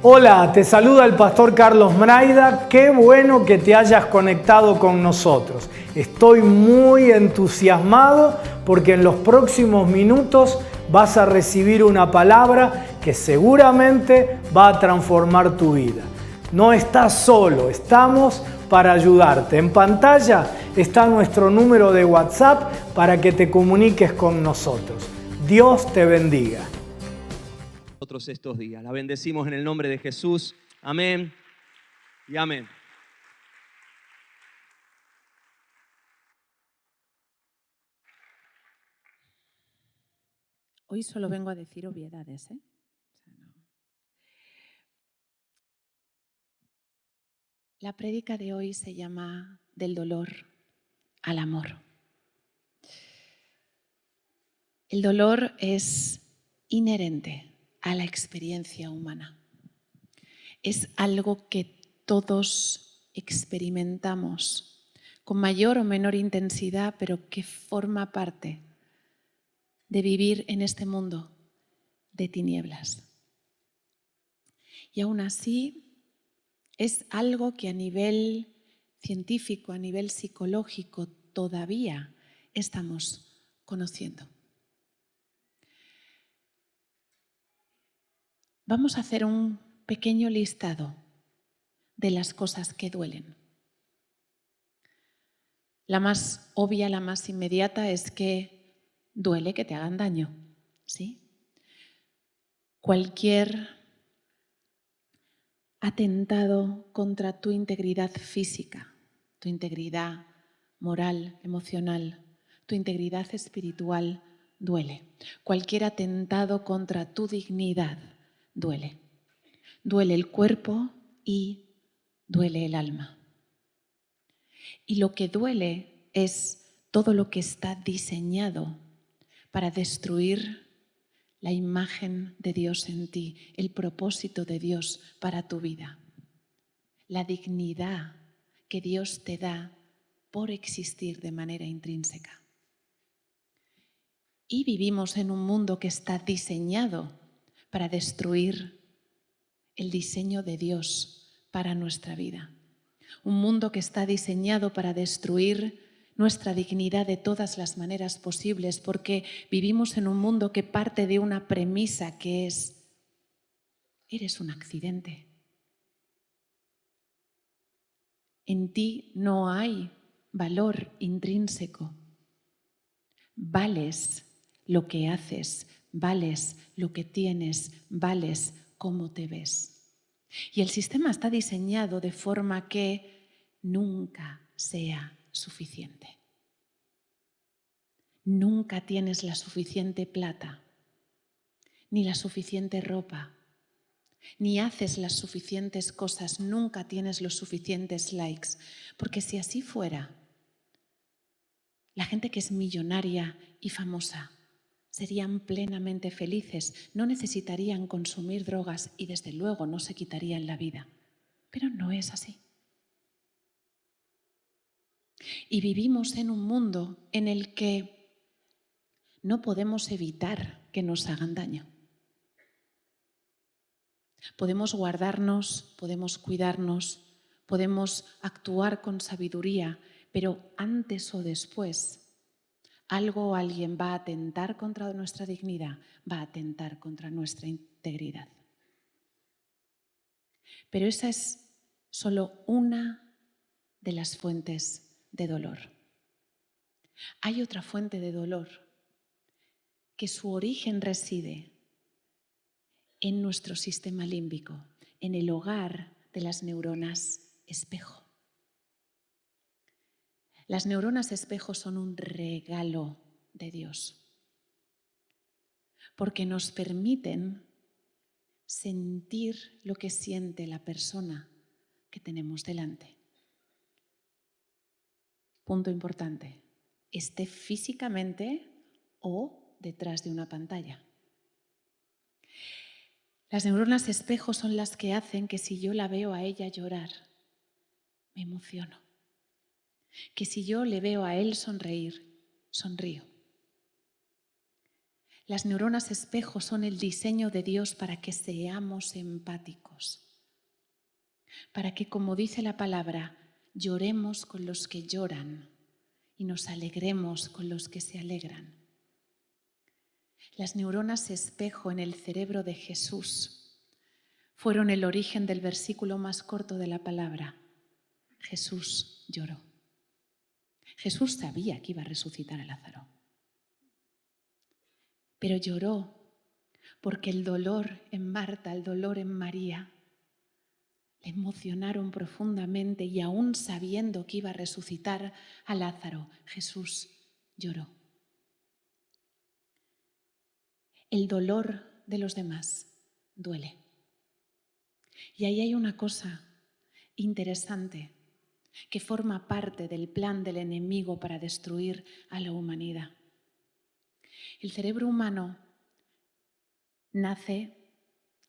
Hola, te saluda el pastor Carlos Mraida. Qué bueno que te hayas conectado con nosotros. Estoy muy entusiasmado porque en los próximos minutos vas a recibir una palabra que seguramente va a transformar tu vida. No estás solo, estamos para ayudarte. En pantalla está nuestro número de WhatsApp para que te comuniques con nosotros. Dios te bendiga. Estos días. La bendecimos en el nombre de Jesús. Amén y amén. Hoy solo vengo a decir obviedades, ¿eh? La prédica de hoy se llama Del dolor al amor. El dolor es inherente a la experiencia humana. Es algo que todos experimentamos con mayor o menor intensidad, pero que forma parte de vivir en este mundo de tinieblas. Y aún así es algo que a nivel científico, a nivel psicológico, todavía estamos conociendo. Vamos a hacer un pequeño listado de las cosas que duelen. La más obvia, la más inmediata es que duele que te hagan daño, ¿sí? Cualquier atentado contra tu integridad física, tu integridad moral, emocional, tu integridad espiritual duele. Cualquier atentado contra tu dignidad duele. Duele el cuerpo y duele el alma. Y lo que duele es todo lo que está diseñado para destruir la imagen de Dios en ti, el propósito de Dios para tu vida, la dignidad que Dios te da por existir de manera intrínseca. Y vivimos en un mundo que está diseñado para destruir el diseño de Dios para nuestra vida. Un mundo que está diseñado para destruir nuestra dignidad de todas las maneras posibles, porque vivimos en un mundo que parte de una premisa que es: eres un accidente. En ti no hay valor intrínseco. Vales lo que haces, vales lo que tienes, vales cómo te ves. Y el sistema está diseñado de forma que nunca sea suficiente. Nunca tienes la suficiente plata, ni la suficiente ropa, ni haces las suficientes cosas, nunca tienes los suficientes likes. Porque si así fuera, la gente que es millonaria y famosa serían plenamente felices, no necesitarían consumir drogas y desde luego no se quitarían la vida. Pero no es así. Y vivimos en un mundo en el que no podemos evitar que nos hagan daño. Podemos guardarnos, podemos cuidarnos, podemos actuar con sabiduría, pero antes o después algo o alguien va a atentar contra nuestra dignidad, va a atentar contra nuestra integridad. Pero esa es solo una de las fuentes de dolor. Hay otra fuente de dolor que su origen reside en nuestro sistema límbico, en el hogar de las neuronas espejo. Las neuronas espejo son un regalo de Dios, porque nos permiten sentir lo que siente la persona que tenemos delante. Punto importante, esté físicamente o detrás de una pantalla. Las neuronas espejo son las que hacen que si yo la veo a ella llorar, me emociono. Que si yo le veo a él sonreír, sonrío. Las neuronas espejo son el diseño de Dios para que seamos empáticos, para que, como dice la palabra, lloremos con los que lloran y nos alegremos con los que se alegran. Las neuronas espejo en el cerebro de Jesús fueron el origen del versículo más corto de la palabra. Jesús lloró. Jesús sabía que iba a resucitar a Lázaro, pero lloró porque el dolor en Marta, el dolor en María, le emocionaron profundamente y aún sabiendo que iba a resucitar a Lázaro, Jesús lloró. El dolor de los demás duele. Y ahí hay una cosa interesante que forma parte del plan del enemigo para destruir a la humanidad. El cerebro humano nace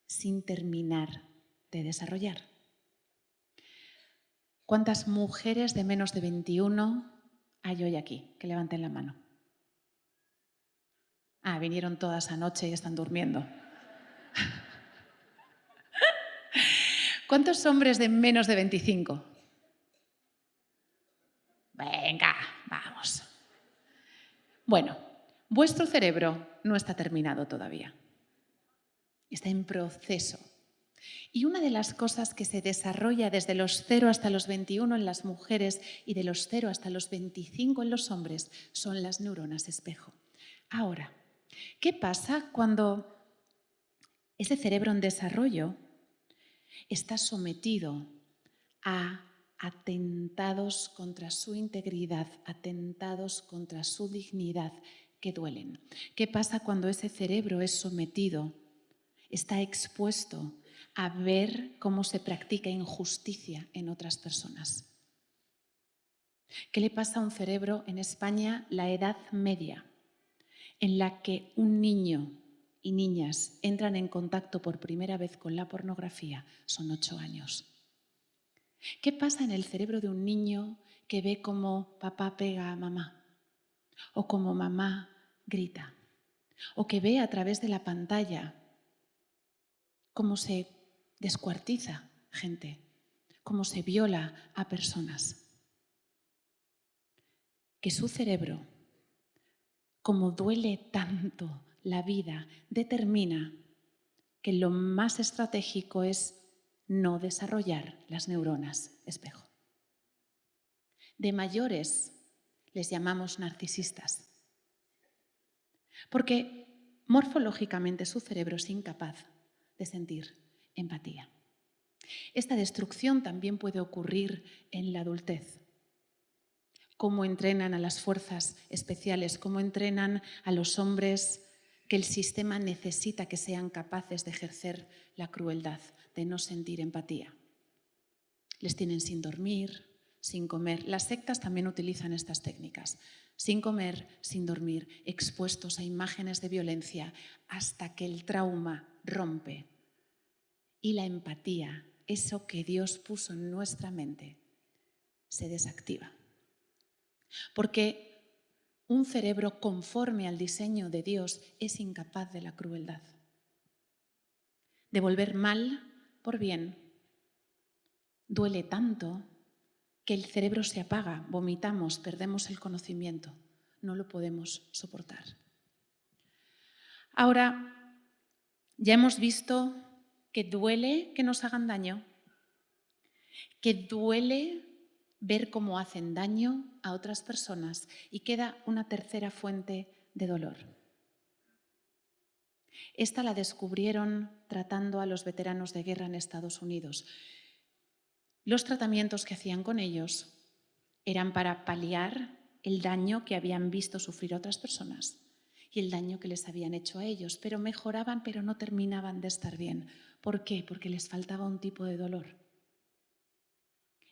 sin terminar de desarrollar. ¿Cuántas mujeres de menos de 21 hay hoy aquí? Que levanten la mano. Ah, vinieron todas anoche y están durmiendo. ¿Cuántos hombres de menos de 25? Venga, vamos. Bueno, vuestro cerebro no está terminado todavía. Está en proceso. Y una de las cosas que se desarrolla desde los 0 hasta los 21 en las mujeres y de los 0 hasta los 25 en los hombres son las neuronas espejo. Ahora, ¿qué pasa cuando ese cerebro en desarrollo está sometido a atentados contra su integridad, atentados contra su dignidad que duelen? ¿Qué pasa cuando ese cerebro es sometido, está expuesto a ver cómo se practica injusticia en otras personas? ¿Qué le pasa a un cerebro en España, la edad media, en la que un niño y niñas entran en contacto por primera vez con la pornografía? Son 8 años. ¿Qué pasa en el cerebro de un niño que ve cómo papá pega a mamá? O cómo mamá grita? O que ve a través de la pantalla cómo se descuartiza gente, cómo se viola a personas? Que su cerebro, como duele tanto la vida, determina que lo más estratégico es no desarrollar las neuronas espejo. De mayores les llamamos narcisistas, porque morfológicamente su cerebro es incapaz de sentir empatía. Esta destrucción también puede ocurrir en la adultez. Cómo entrenan a las fuerzas especiales, cómo entrenan a los hombres que el sistema necesita que sean capaces de ejercer la crueldad, de no sentir empatía. Les tienen sin dormir, sin comer. Las sectas también utilizan estas técnicas. Sin comer, sin dormir, expuestos a imágenes de violencia hasta que el trauma rompe y la empatía, eso que Dios puso en nuestra mente, se desactiva. Porque un cerebro conforme al diseño de Dios es incapaz de la crueldad. Devolver mal por bien duele tanto que el cerebro se apaga, vomitamos, perdemos el conocimiento, no lo podemos soportar. Ahora, ya hemos visto que duele que nos hagan daño, que duele ver cómo hacen daño a otras personas y queda una tercera fuente de dolor. Esta la descubrieron tratando a los veteranos de guerra en Estados Unidos. Los tratamientos que hacían con ellos eran para paliar el daño que habían visto sufrir otras personas y el daño que les habían hecho a ellos, pero mejoraban, pero no terminaban de estar bien. ¿Por qué? Porque les faltaba un tipo de dolor.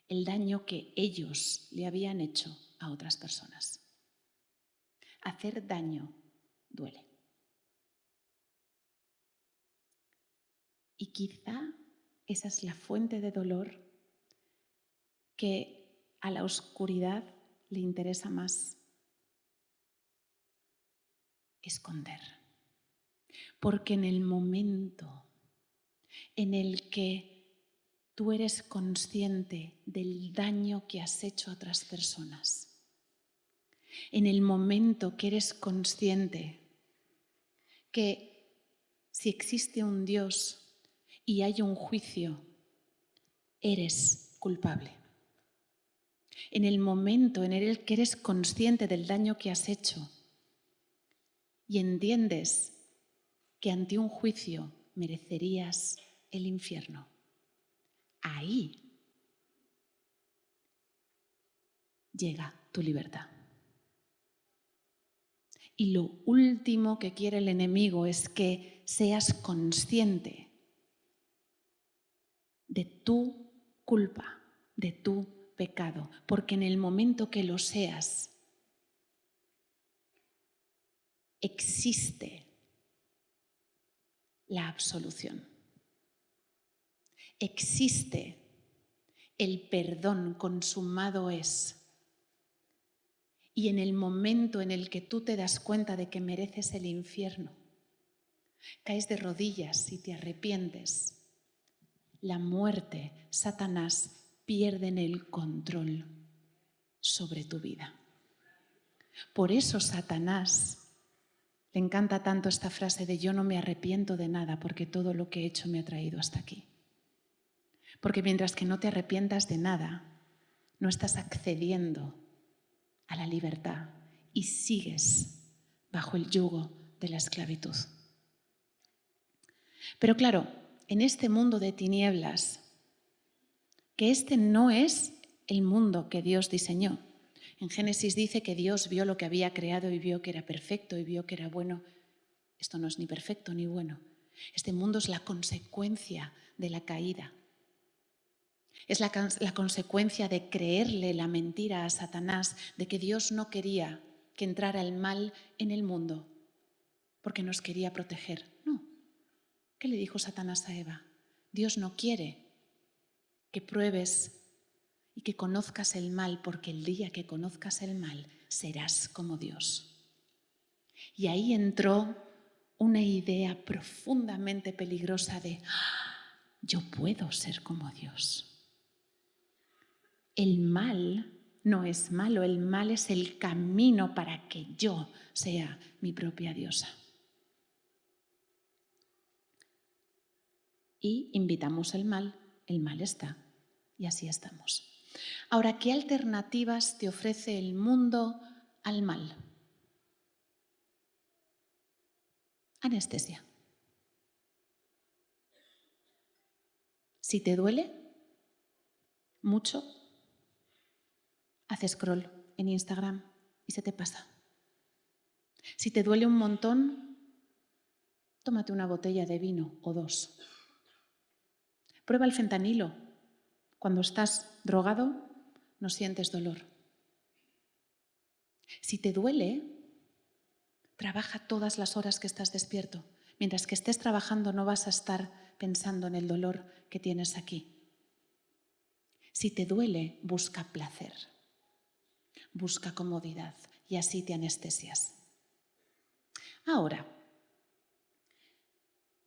El daño que ellos le habían hecho a otras personas. Hacer daño duele. Y quizá esa es la fuente de dolor que a la oscuridad le interesa más esconder. Porque en el momento en el que tú eres consciente del daño que has hecho a otras personas, en el momento que eres consciente que si existe un Dios y hay un juicio, eres culpable. En el momento en el que eres consciente del daño que has hecho y entiendes que ante un juicio merecerías el infierno, ahí llega tu libertad. Y lo último que quiere el enemigo es que seas consciente de tu culpa, de tu pecado, porque en el momento que lo seas, existe la absolución. Existe el perdón consumado es. Y en el momento en el que tú te das cuenta de que mereces el infierno, caes de rodillas y te arrepientes, la muerte, Satanás, pierden el control sobre tu vida. Por eso Satanás le encanta tanto esta frase de yo no me arrepiento de nada porque todo lo que he hecho me ha traído hasta aquí. Porque mientras que no te arrepientas de nada, no estás accediendo a la libertad y sigues bajo el yugo de la esclavitud. Pero claro, en este mundo de tinieblas, que este no es el mundo que Dios diseñó. En Génesis dice que Dios vio lo que había creado y vio que era perfecto y vio que era bueno. Esto no es ni perfecto ni bueno. Este mundo es la consecuencia de la caída. Es la consecuencia de creerle la mentira a Satanás de que Dios no quería que entrara el mal en el mundo porque nos quería proteger. No. ¿Qué le dijo Satanás a Eva? Dios no quiere que pruebes y que conozcas el mal, porque el día que conozcas el mal serás como Dios. Y ahí entró una idea profundamente peligrosa de yo puedo ser como Dios. El mal no es malo, el mal es el camino para que yo sea mi propia diosa. Y invitamos el mal está, y así estamos. Ahora, ¿qué alternativas te ofrece el mundo al mal? Anestesia. Si te duele mucho, haz scroll en Instagram y se te pasa. Si te duele un montón, tómate una botella de vino o 2. Prueba el fentanilo. Cuando estás drogado, no sientes dolor. Si te duele, trabaja todas las horas que estás despierto. Mientras que estés trabajando no vas a estar pensando en el dolor que tienes aquí. Si te duele, busca placer, busca comodidad y así te anestesias. Ahora,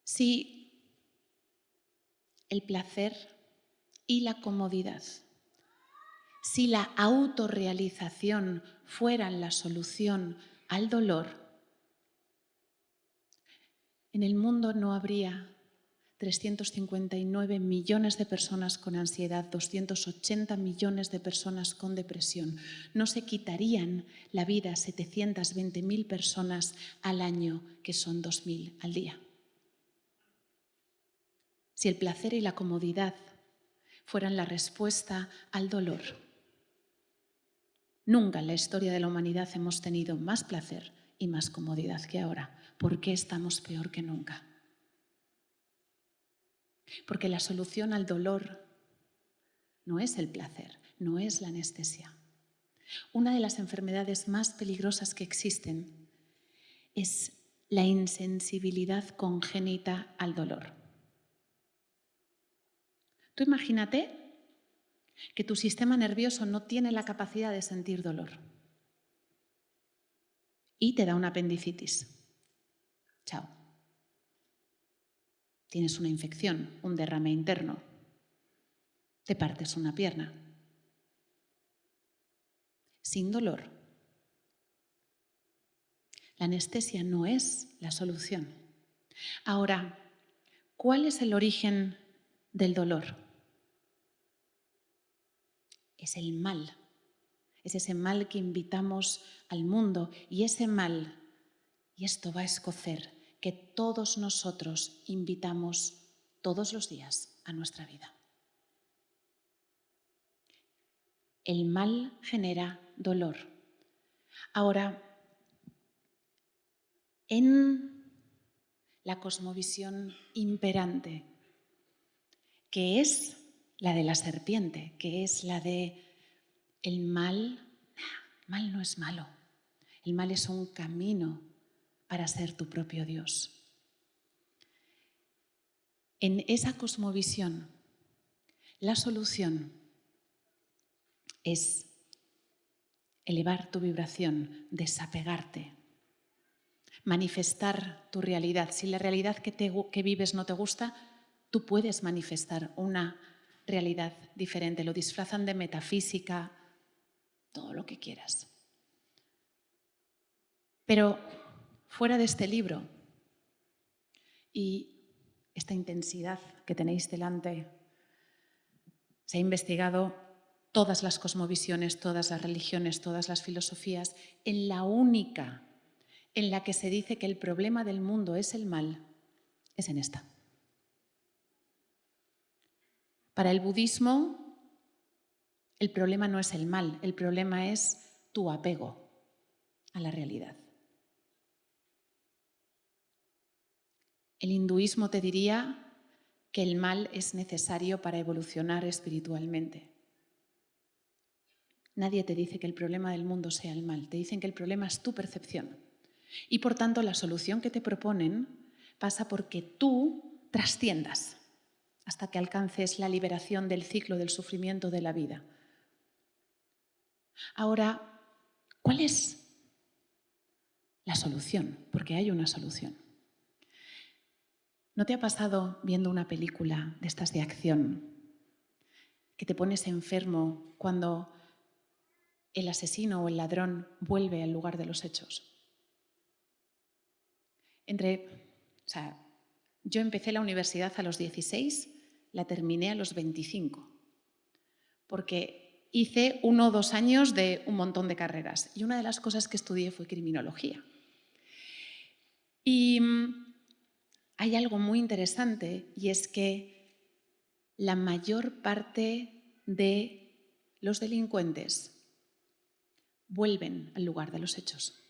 si el placer y la comodidad, si la autorrealización fueran la solución al dolor, en el mundo no habría 359 millones de personas con ansiedad, 280 millones de personas con depresión. No se quitarían la vida 720.000 personas al año, que son 2.000 al día. Si el placer y la comodidad fueran la respuesta al dolor, nunca en la historia de la humanidad hemos tenido más placer y más comodidad que ahora. ¿Por qué estamos peor que nunca? Porque la solución al dolor no es el placer, no es la anestesia. Una de las enfermedades más peligrosas que existen es la insensibilidad congénita al dolor. Tú imagínate que tu sistema nervioso no tiene la capacidad de sentir dolor y te da una apendicitis. Chao. Tienes una infección, un derrame interno. Te partes una pierna. Sin dolor. La anestesia no es la solución. Ahora, ¿cuál es el origen del dolor? Es el mal. Es ese mal que invitamos al mundo y ese mal, y esto va a escocer, que todos nosotros invitamos todos los días a nuestra vida. El mal genera dolor. Ahora, en la cosmovisión imperante, que es la de la serpiente, que es la de el mal no es malo. El mal es un camino para ser tu propio Dios. En esa cosmovisión, la solución es elevar tu vibración, desapegarte, manifestar tu realidad. Si la realidad que vives no te gusta, tú puedes manifestar una realidad diferente. Lo disfrazan de metafísica, todo lo que quieras. Pero fuera de este libro y esta intensidad que tenéis delante, se ha investigado todas las cosmovisiones, todas las religiones, todas las filosofías. En la única en la que se dice que el problema del mundo es el mal, es en esta. Para el budismo, el problema no es el mal, el problema es tu apego a la realidad. El hinduismo te diría que el mal es necesario para evolucionar espiritualmente. Nadie te dice que el problema del mundo sea el mal, te dicen que el problema es tu percepción. Y por tanto, la solución que te proponen pasa porque tú trasciendas hasta que alcances la liberación del ciclo del sufrimiento de la vida. Ahora, ¿cuál es la solución? Porque hay una solución. ¿No te ha pasado viendo una película de estas de acción que te pones enfermo cuando el asesino o el ladrón vuelve al lugar de los hechos? Yo empecé la universidad a los 16, la terminé a los 25, porque hice 1 o 2 años de un montón de carreras y una de las cosas que estudié fue criminología. Y hay algo muy interesante y es que la mayor parte de los delincuentes vuelven al lugar de los hechos.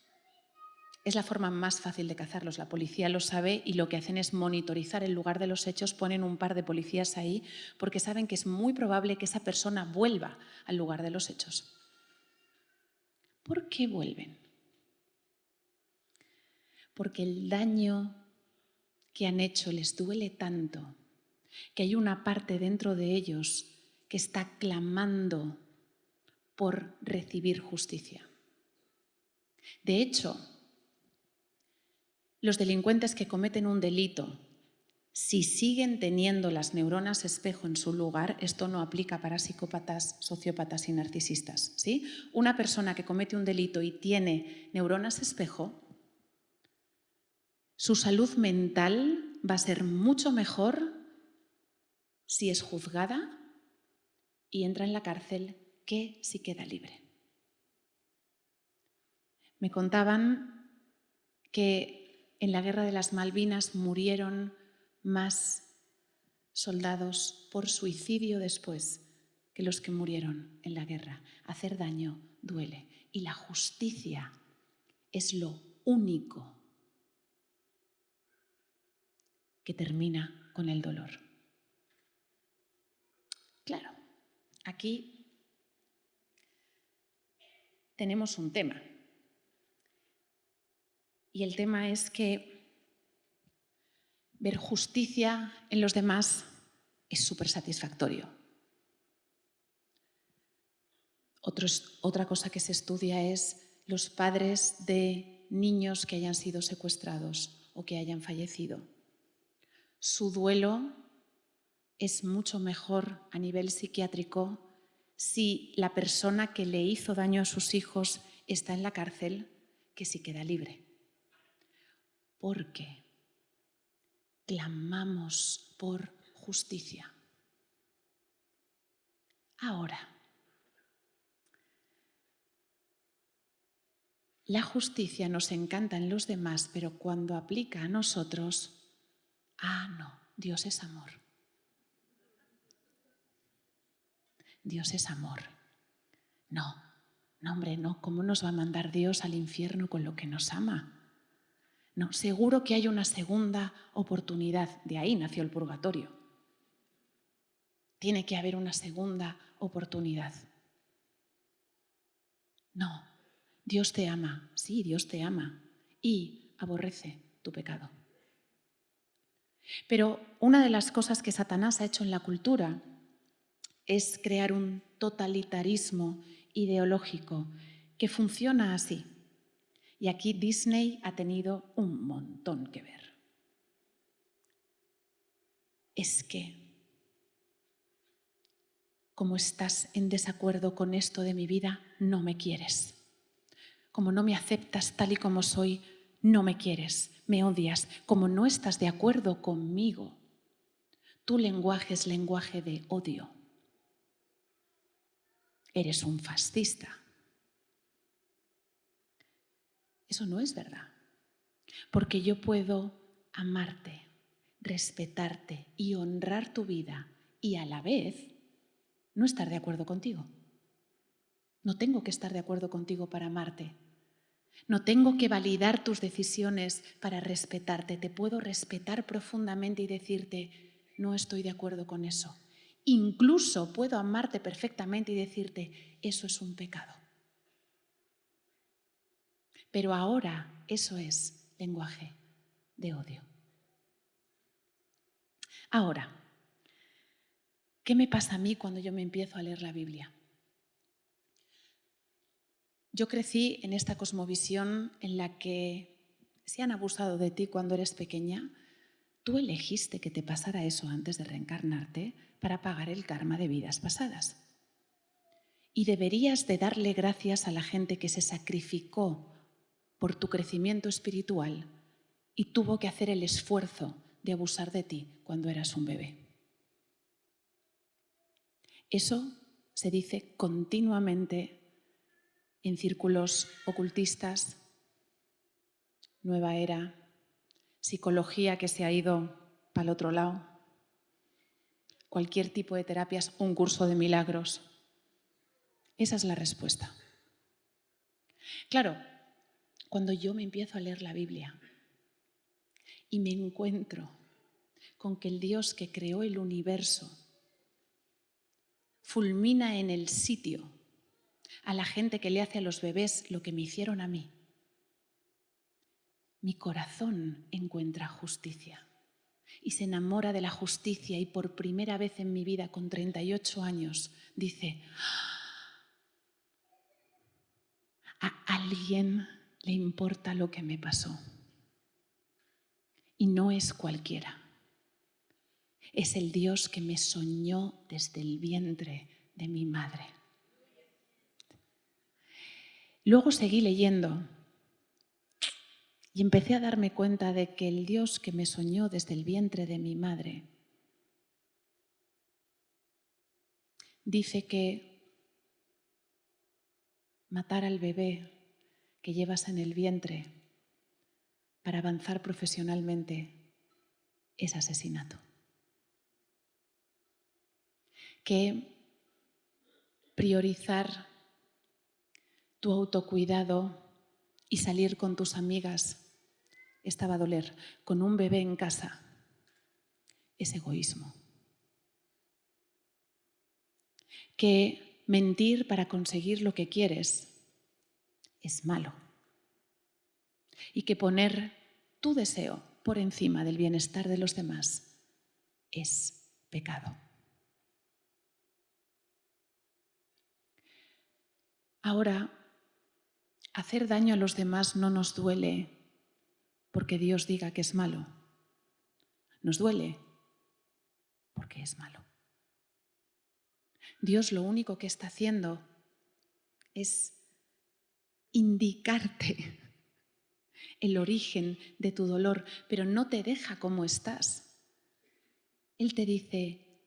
Es la forma más fácil de cazarlos. La policía lo sabe y lo que hacen es monitorizar el lugar de los hechos, ponen un par de policías ahí porque saben que es muy probable que esa persona vuelva al lugar de los hechos. ¿Por qué vuelven? Porque el daño que han hecho les duele tanto que hay una parte dentro de ellos que está clamando por recibir justicia. De hecho, los delincuentes que cometen un delito, si siguen teniendo las neuronas espejo en su lugar, esto no aplica para psicópatas, sociópatas y narcisistas, ¿sí? Una persona que comete un delito y tiene neuronas espejo, su salud mental va a ser mucho mejor si es juzgada y entra en la cárcel que si queda libre. Me contaban que en la Guerra de las Malvinas murieron más soldados por suicidio después que los que murieron en la guerra. Hacer daño duele y la justicia es lo único que termina con el dolor. Claro, aquí tenemos un tema. Y el tema es que ver justicia en los demás es súper satisfactorio. Otra cosa que se estudia es los padres de niños que hayan sido secuestrados o que hayan fallecido. Su duelo es mucho mejor a nivel psiquiátrico si la persona que le hizo daño a sus hijos está en la cárcel que si queda libre. Porque clamamos por justicia. Ahora, la justicia nos encanta en los demás, pero cuando aplica a nosotros, no, Dios es amor. Dios es amor. No, hombre, no. ¿Cómo nos va a mandar Dios al infierno con lo que nos ama? No, seguro que hay una segunda oportunidad. De ahí nació el purgatorio. Tiene que haber una segunda oportunidad. No, Dios te ama. Sí, Dios te ama. Y aborrece tu pecado. Pero una de las cosas que Satanás ha hecho en la cultura es crear un totalitarismo ideológico que funciona así. Y aquí Disney ha tenido un montón que ver. Es que, como estás en desacuerdo con esto de mi vida, no me quieres. Como no me aceptas tal y como soy, no me quieres, me odias. Como no estás de acuerdo conmigo, tu lenguaje es lenguaje de odio. Eres un fascista. Eso no es verdad. Porque yo puedo amarte, respetarte y honrar tu vida y a la vez no estar de acuerdo contigo. No tengo que estar de acuerdo contigo para amarte. No tengo que validar tus decisiones para respetarte. Te puedo respetar profundamente y decirte, no estoy de acuerdo con eso. Incluso puedo amarte perfectamente y decirte, eso es un pecado. Pero ahora eso es lenguaje de odio. Ahora, ¿qué me pasa a mí cuando yo me empiezo a leer la Biblia? Yo crecí en esta cosmovisión en la que si han abusado de ti cuando eres pequeña, tú elegiste que te pasara eso antes de reencarnarte para pagar el karma de vidas pasadas. Y deberías de darle gracias a la gente que se sacrificó por tu crecimiento espiritual y tuvo que hacer el esfuerzo de abusar de ti cuando eras un bebé. Eso se dice continuamente en círculos ocultistas, nueva era, psicología que se ha ido para el otro lado, cualquier tipo de terapias, un curso de milagros. Esa es la respuesta. Claro, cuando yo me empiezo a leer la Biblia y me encuentro con que el Dios que creó el universo fulmina en el sitio a la gente que le hace a los bebés lo que me hicieron a mí, mi corazón encuentra justicia y se enamora de la justicia y por primera vez en mi vida, con 38 años, dice, a alguien le importa lo que me pasó. Y no es cualquiera. Es el Dios que me soñó desde el vientre de mi madre. Luego seguí leyendo y empecé a darme cuenta de que el Dios que me soñó desde el vientre de mi madre dice que matar al bebé que llevas en el vientre para avanzar profesionalmente es asesinato. Que priorizar tu autocuidado y salir con tus amigas estaba a doler. Con un bebé en casa es egoísmo. Que mentir para conseguir lo que quieres es malo. Y que poner tu deseo por encima del bienestar de los demás es pecado. Ahora, hacer daño a los demás no nos duele porque Dios diga que es malo. nos duele porque es malo. Dios lo único que está haciendo es indicarte el origen de tu dolor, pero no te deja como estás. Él te dice,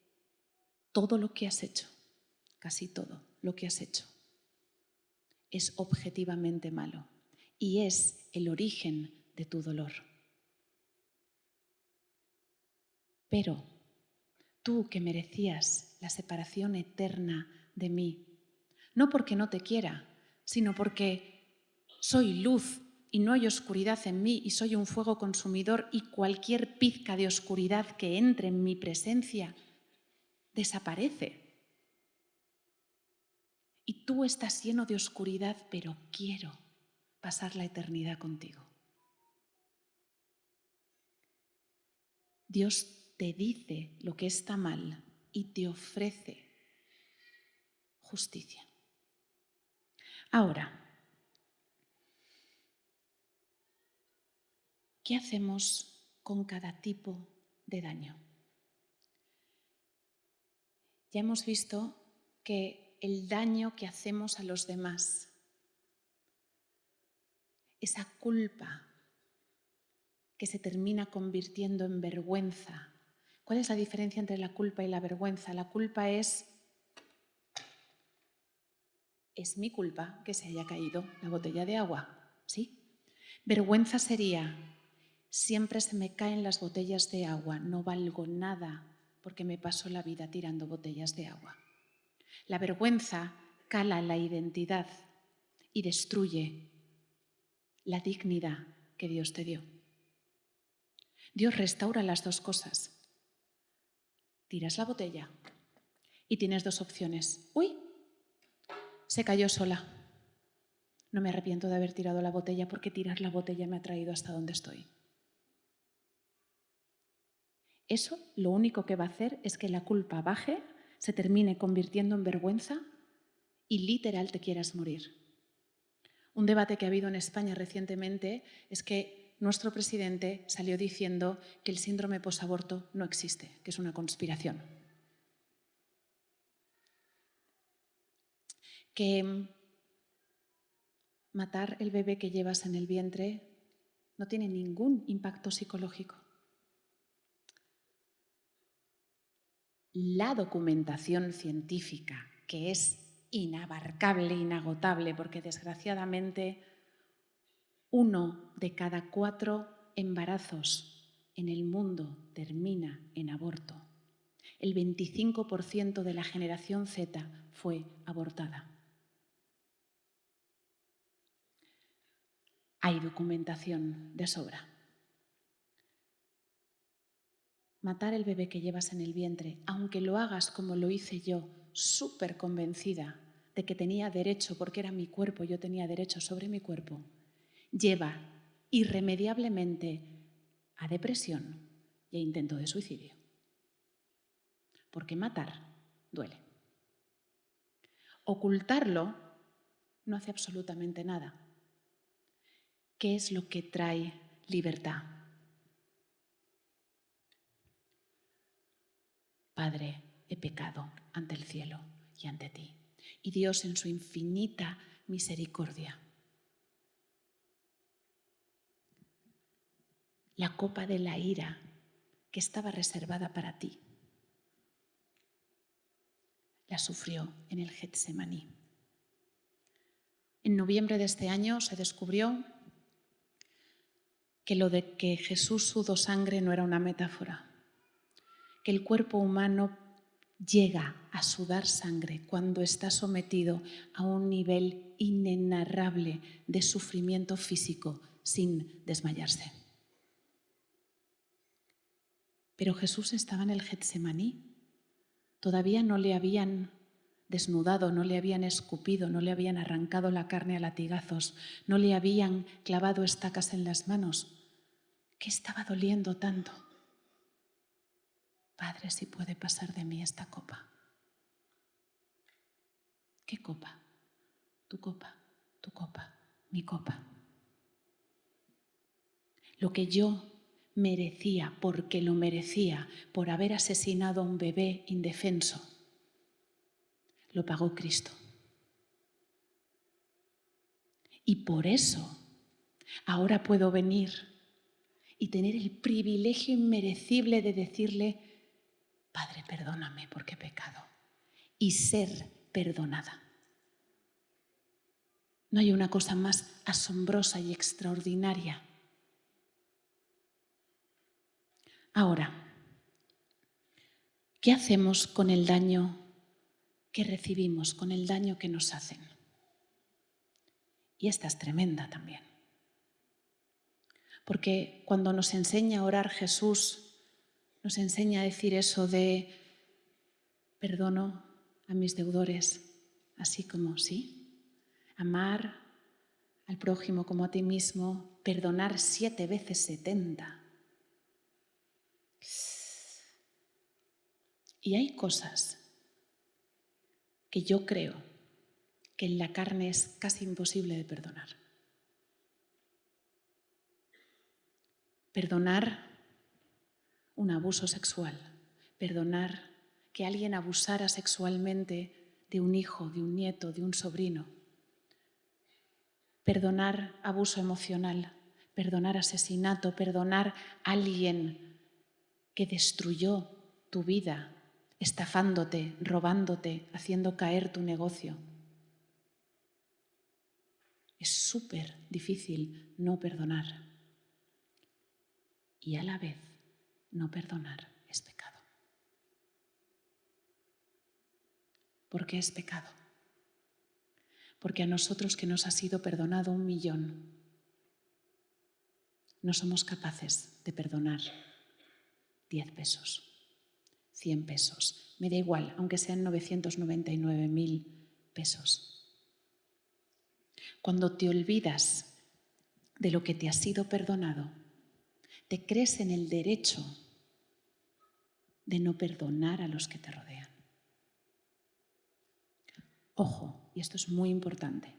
todo lo que has hecho, casi todo lo que has hecho, es objetivamente malo y es el origen de tu dolor. Pero tú que merecías la separación eterna de mí, no porque no te quiera, sino porque soy luz y no hay oscuridad en mí y soy un fuego consumidor y cualquier pizca de oscuridad que entre en mi presencia desaparece. Y tú estás lleno de oscuridad, pero quiero pasar la eternidad contigo. Dios te dice lo que está mal y te ofrece justicia. Ahora, ¿qué hacemos con cada tipo de daño? Ya hemos visto que el daño que hacemos a los demás, esa culpa que se termina convirtiendo en vergüenza. ¿Cuál es la diferencia entre la culpa y la vergüenza? La culpa es mi culpa que se haya caído la botella de agua, ¿sí? Vergüenza sería, siempre se me caen las botellas de agua, no valgo nada porque me paso la vida tirando botellas de agua. La vergüenza cala la identidad y destruye la dignidad que Dios te dio. Dios restaura las dos cosas. Tiras la botella y tienes dos opciones. ¡Uy! Se cayó sola. No me arrepiento de haber tirado la botella porque tirar la botella me ha traído hasta donde estoy. Eso lo único que va a hacer es que la culpa baje, se termine convirtiendo en vergüenza y literal te quieras morir. Un debate que ha habido en España recientemente es que nuestro presidente salió diciendo que el síndrome posaborto no existe, que es una conspiración. Que matar el bebé que llevas en el vientre no tiene ningún impacto psicológico. La documentación científica, que es inabarcable, inagotable, porque desgraciadamente 1 de cada 4 embarazos en el mundo termina en aborto. El 25% de la generación Z fue abortada. Hay documentación de sobra. Matar el bebé que llevas en el vientre, aunque lo hagas como lo hice yo, súper convencida de que tenía derecho, porque era mi cuerpo, yo tenía derecho sobre mi cuerpo, lleva irremediablemente a depresión y a intento de suicidio. Porque matar duele. Ocultarlo no hace absolutamente nada. ¿Qué es lo que trae libertad? Padre, he pecado ante el cielo y ante ti. Y Dios en su infinita misericordia, la copa de la ira que estaba reservada para ti, la sufrió en el Getsemaní. En noviembre de este año se descubrió que lo de que Jesús sudó sangre no era una metáfora, que el cuerpo humano llega a sudar sangre cuando está sometido a un nivel inenarrable de sufrimiento físico sin desmayarse. Pero Jesús estaba en el Getsemaní. Todavía no le habían desnudado, no le habían escupido, no le habían arrancado la carne a latigazos, no le habían clavado estacas en las manos. ¿Qué estaba doliendo tanto? Padre, si puede pasar de mí esta copa. ¿Qué copa? Tu copa, mi copa. Lo que yo merecía, porque lo merecía, por haber asesinado a un bebé indefenso, lo pagó Cristo. Y por eso ahora puedo venir y tener el privilegio inmerecible de decirle: Padre, perdóname porque he pecado, y ser perdonada. No hay una cosa más asombrosa y extraordinaria. Ahora, ¿qué hacemos con el daño que recibimos, con el daño que nos hacen? Y esta es tremenda también. Porque cuando nos enseña a orar Jesús, nos enseña a decir eso de: perdono a mis deudores, así como, ¿sí? Amar al prójimo como a ti mismo, perdonar 7 veces 70. Y hay cosas que yo creo que en la carne es casi imposible de perdonar. Perdonar un abuso sexual, perdonar que alguien abusara sexualmente de un hijo, de un nieto, de un sobrino, perdonar abuso emocional, perdonar asesinato, perdonar a alguien que destruyó tu vida, estafándote, robándote, haciendo caer tu negocio. Es súper difícil no perdonar. Y a la vez, no perdonar es pecado. ¿Por qué es pecado? Porque a nosotros, que nos ha sido perdonado 1 millón, no somos capaces de perdonar 10 pesos, 100 pesos. Me da igual, aunque sean 999.000 pesos. Cuando te olvidas de lo que te ha sido perdonado, te crees en el derecho de no perdonar a los que te rodean. Ojo, y esto es muy importante,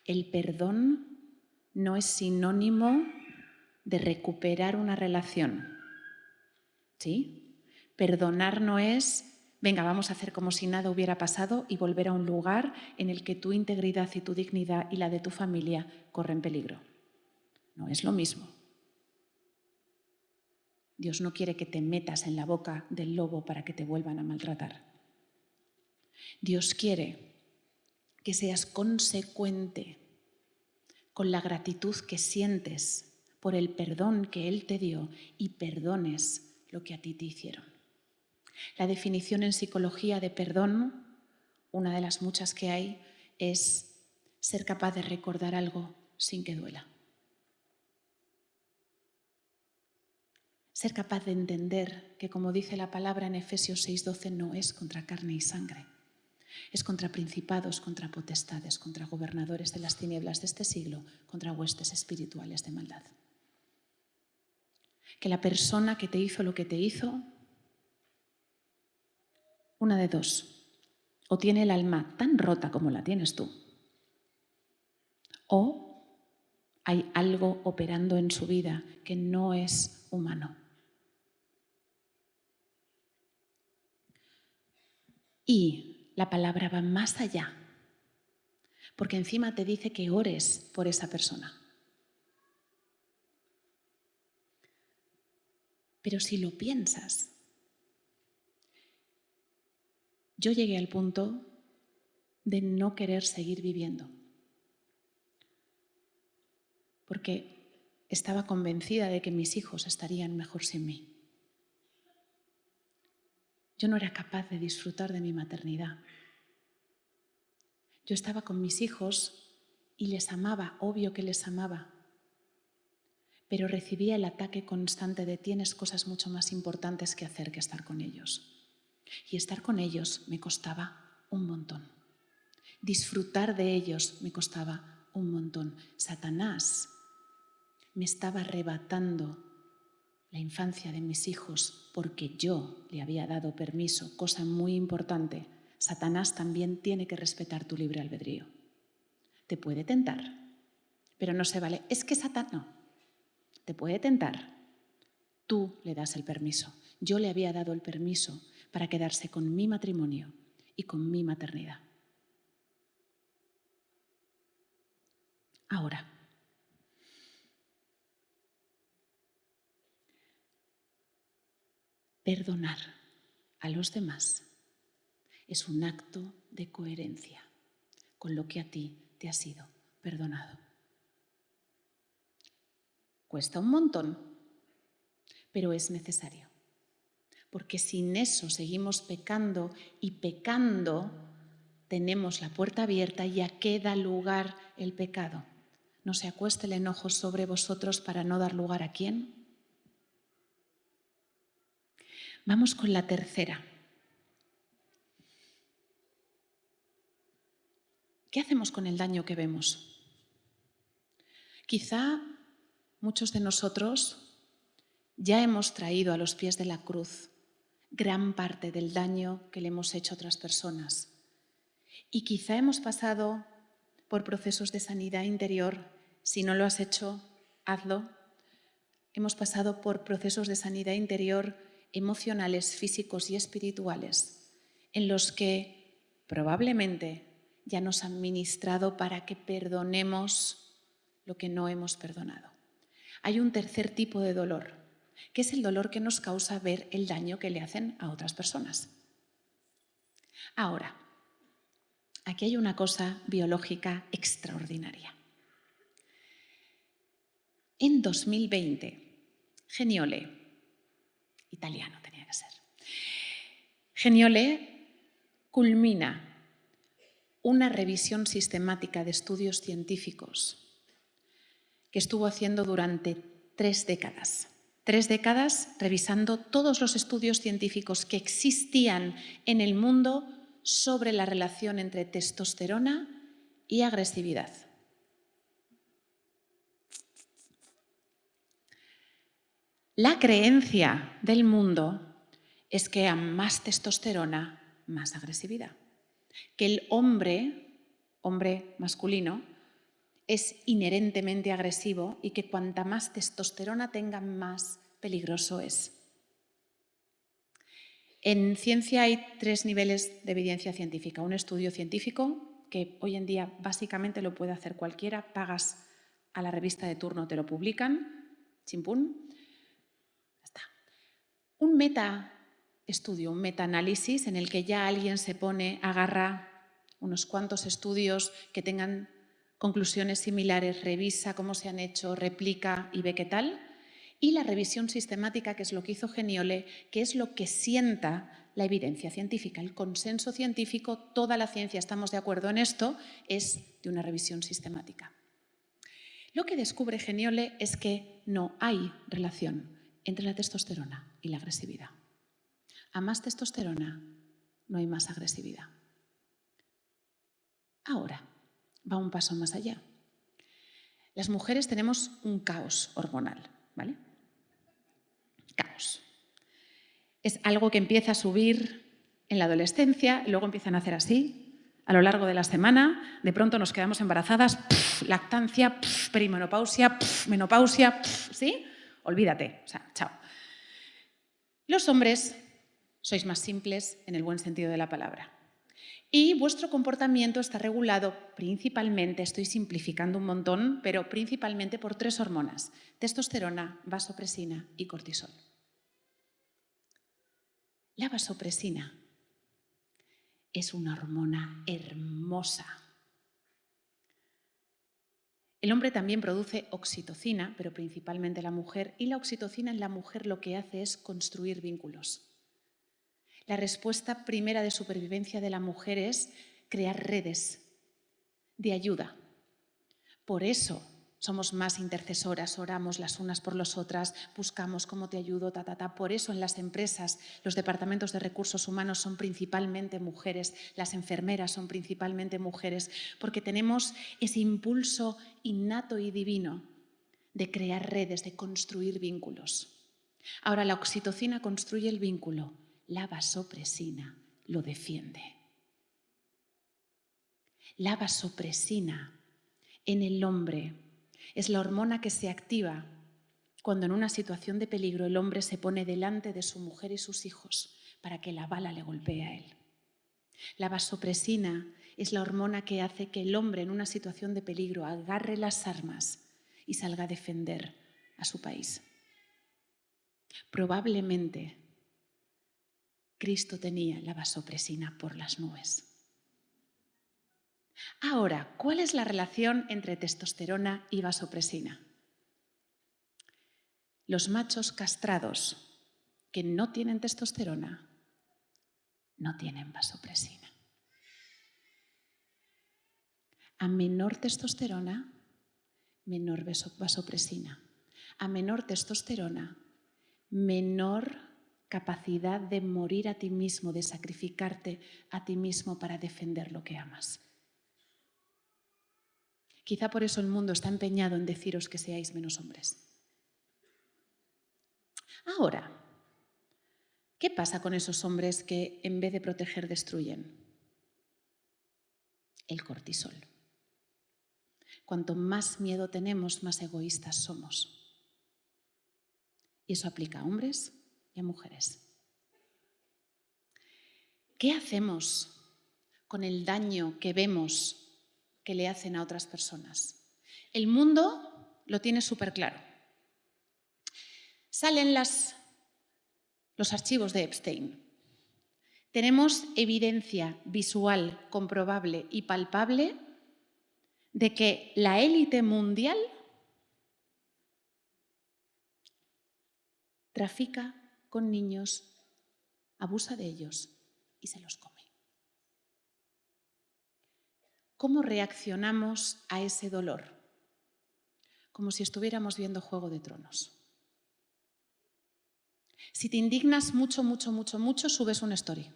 el perdón no es sinónimo de recuperar una relación, ¿sí? Perdonar no es: venga, vamos a hacer como si nada hubiera pasado y volver a un lugar en el que tu integridad y tu dignidad y la de tu familia corren peligro. No es lo mismo. Dios no quiere que te metas en la boca del lobo para que te vuelvan a maltratar. Dios quiere que seas consecuente con la gratitud que sientes por el perdón que Él te dio y perdones lo que a ti te hicieron. La definición en psicología de perdón, una de las muchas que hay, es ser capaz de recordar algo sin que duela. Ser capaz de entender que, como dice la palabra en Efesios 6:12, no es contra carne y sangre. Es contra principados, contra potestades, contra gobernadores de las tinieblas de este siglo, contra huestes espirituales de maldad. Que la persona que te hizo lo que te hizo, una de dos: o tiene el alma tan rota como la tienes tú, o hay algo operando en su vida que no es humano. Y la palabra va más allá, porque encima te dice que ores por esa persona. Pero si lo piensas, yo llegué al punto de no querer seguir viviendo, porque estaba convencida de que mis hijos estarían mejor sin mí. Yo no era capaz de disfrutar de mi maternidad. Yo estaba con mis hijos y les amaba, obvio que les amaba, pero recibía el ataque constante de: tienes cosas mucho más importantes que hacer que estar con ellos. Y estar con ellos me costaba un montón. Disfrutar de ellos me costaba un montón. Satanás me estaba arrebatando la infancia de mis hijos porque yo le había dado permiso, cosa muy importante. Satanás también tiene que respetar tu libre albedrío. Te puede tentar, pero no se vale. Es que Satanás no. Te puede tentar, Tú le das el permiso. Yo le había dado el permiso para quedarse con mi matrimonio y con mi maternidad. Ahora, perdonar a los demás es un acto de coherencia con lo que a ti te ha sido perdonado. Cuesta un montón, pero es necesario. Porque sin eso seguimos pecando y pecando tenemos la puerta abierta y ¿a qué da lugar el pecado? ¿No se acueste el enojo sobre vosotros para no dar lugar a quién? Vamos con la tercera. ¿Qué hacemos con el daño que vemos? Quizá muchos de nosotros ya hemos traído a los pies de la cruz gran parte del daño que le hemos hecho a otras personas. Y quizá hemos pasado por procesos de sanidad interior. Si no lo has hecho, hazlo. Hemos pasado por procesos de sanidad interior emocionales, físicos y espirituales, en los que probablemente ya nos han ministrado para que perdonemos lo que no hemos perdonado. Hay un tercer tipo de dolor, que es el dolor que nos causa ver el daño que le hacen a otras personas. Ahora, aquí hay una cosa biológica extraordinaria. En 2020, Geniole, italiano tenía que ser, Geniole culmina una revisión sistemática de estudios científicos que estuvo haciendo durante 3 décadas. 3 décadas revisando todos los estudios científicos que existían en el mundo sobre la relación entre testosterona y agresividad. La creencia del mundo es que a más testosterona, más agresividad. Que el hombre masculino, es inherentemente agresivo y que cuanta más testosterona tenga, más peligroso es. En ciencia hay 3 niveles de evidencia científica. Un estudio científico, que hoy en día básicamente lo puede hacer cualquiera, pagas a la revista de turno, te lo publican, chimpún, ya está. Un metaestudio, un metaanálisis en el que ya alguien se pone, agarra unos cuantos estudios que tengan conclusiones similares, revisa cómo se han hecho, replica y ve qué tal. Y la revisión sistemática, que es lo que hizo Geniole, que es lo que sienta la evidencia científica. El consenso científico, toda la ciencia, estamos de acuerdo en esto, es de una revisión sistemática. Lo que descubre Geniole es que no hay relación entre la testosterona y la agresividad. A más testosterona, no hay más agresividad. Ahora, va un paso más allá. Las mujeres tenemos un caos hormonal, ¿vale? Caos. Es algo que empieza a subir en la adolescencia, y luego empiezan a hacer así, a lo largo de la semana, de pronto nos quedamos embarazadas, lactancia, perimenopausia, menopausia, ¿sí? Olvídate, o sea, chao. Los hombres sois más simples en el buen sentido de la palabra. Y vuestro comportamiento está regulado principalmente, estoy simplificando un montón, pero principalmente por 3 hormonas: testosterona, vasopresina y cortisol. La vasopresina es una hormona hermosa. El hombre también produce oxitocina, pero principalmente la mujer, y la oxitocina en la mujer lo que hace es construir vínculos. La respuesta primera de supervivencia de la mujer es crear redes de ayuda. Por eso somos más intercesoras, oramos las unas por las otras, buscamos cómo te ayudo, Por eso en las empresas los departamentos de recursos humanos son principalmente mujeres, las enfermeras son principalmente mujeres, porque tenemos ese impulso innato y divino de crear redes, de construir vínculos. Ahora, la oxitocina construye el vínculo. La vasopresina lo defiende. La vasopresina en el hombre es la hormona que se activa cuando en una situación de peligro el hombre se pone delante de su mujer y sus hijos para que la bala le golpee a él. La vasopresina es la hormona que hace que el hombre en una situación de peligro agarre las armas y salga a defender a su país. Probablemente Cristo tenía la vasopresina por las nubes. Ahora, ¿cuál es la relación entre testosterona y vasopresina? Los machos castrados que no tienen testosterona no tienen vasopresina. A menor testosterona, menor vasopresina. A menor testosterona, menor capacidad de morir a ti mismo, de sacrificarte a ti mismo para defender lo que amas. Quizá por eso el mundo está empeñado en deciros que seáis menos hombres. Ahora, ¿qué pasa con esos hombres que en vez de proteger destruyen? El cortisol. Cuanto más miedo tenemos, más egoístas somos. Y eso aplica a hombres y a mujeres. ¿Qué hacemos con el daño que vemos que le hacen a otras personas? El mundo lo tiene súper claro. Salen los archivos de Epstein. Tenemos evidencia visual, comprobable y palpable de que la élite mundial trafica con niños, abusa de ellos y se los come. ¿Cómo reaccionamos a ese dolor? Como si estuviéramos viendo Juego de Tronos. Si te indignas mucho, subes una story.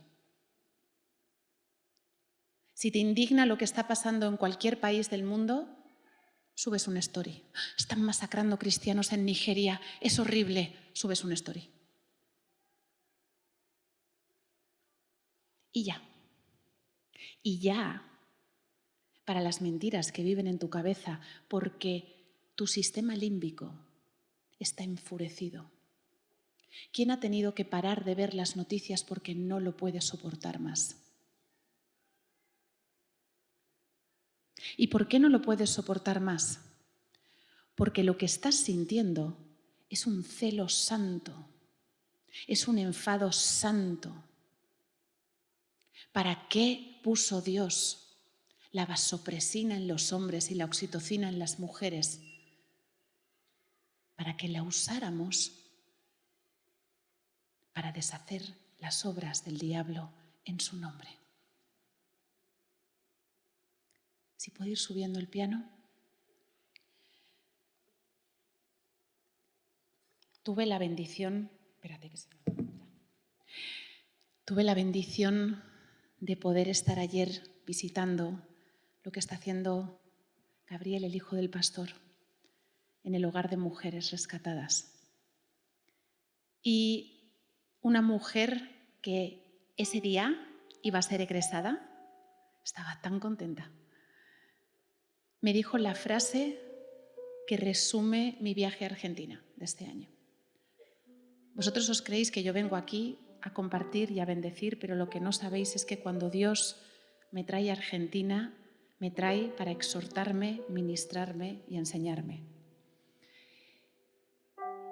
Si te indigna lo que está pasando en cualquier país del mundo, subes una story. Están masacrando cristianos en Nigeria, es horrible, subes una story. Y ya. Y ya. Para las mentiras que viven en tu cabeza, porque tu sistema límbico está enfurecido. ¿Quién ha tenido que parar de ver las noticias porque no lo puede soportar más? ¿Y por qué no lo puedes soportar más? Porque lo que estás sintiendo es un celo santo, es un enfado santo. ¿Para qué puso Dios la vasopresina en los hombres y la oxitocina en las mujeres? Para que la usáramos para deshacer las obras del diablo en su nombre. Si puedo ir subiendo el piano. Tuve la bendición de poder estar ayer visitando lo que está haciendo Gabriel, el hijo del pastor, en el hogar de mujeres rescatadas. Y una mujer que ese día iba a ser egresada, estaba tan contenta. Me dijo la frase que resume mi viaje a Argentina de este año. Vosotros os creéis que yo vengo aquí a compartir y a bendecir, pero lo que no sabéis es que cuando Dios me trae a Argentina, me trae para exhortarme, ministrarme y enseñarme.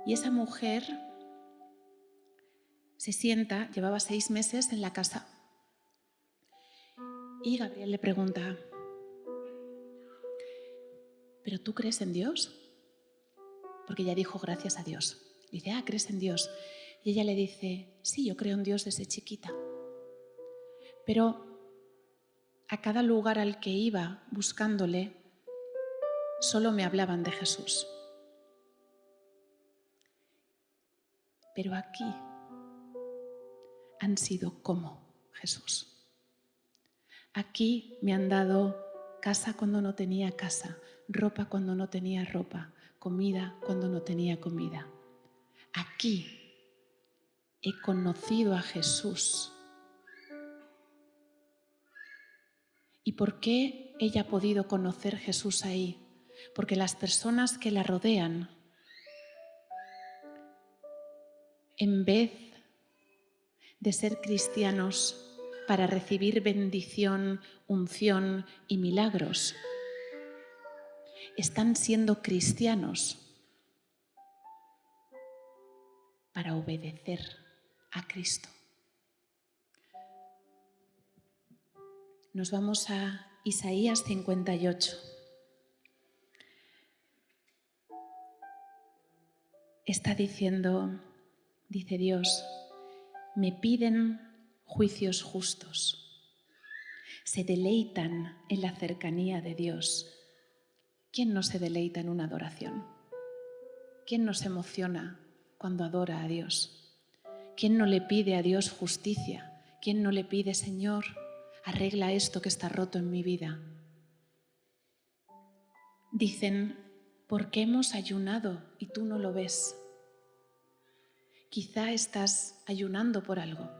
Y esa mujer se sienta, llevaba 6 meses en la casa, y Gabriel le pregunta: ¿pero tú crees en Dios? Porque ella dijo gracias a Dios. Le dice: ¿crees en Dios? Y ella le dice: sí, yo creo en Dios desde chiquita. Pero a cada lugar al que iba buscándole, solo me hablaban de Jesús. Pero aquí han sido como Jesús. Aquí me han dado casa cuando no tenía casa, ropa cuando no tenía ropa, comida cuando no tenía comida. Aquí he conocido a Jesús. ¿Y por qué ella ha podido conocer a Jesús ahí? Porque las personas que la rodean en vez de ser cristianos para recibir bendición, unción y milagros, están siendo cristianos para obedecer a Cristo. Nos vamos a Isaías 58. Está diciendo, dice Dios, me piden juicios justos, se deleitan en la cercanía de Dios. ¿Quién no se deleita en una adoración? ¿Quién no se emociona cuando adora a Dios? ¿Quién no le pide a Dios justicia? ¿Quién no le pide, Señor, arregla esto que está roto en mi vida? Dicen, ¿por qué hemos ayunado y tú no lo ves? Quizá estás ayunando por algo.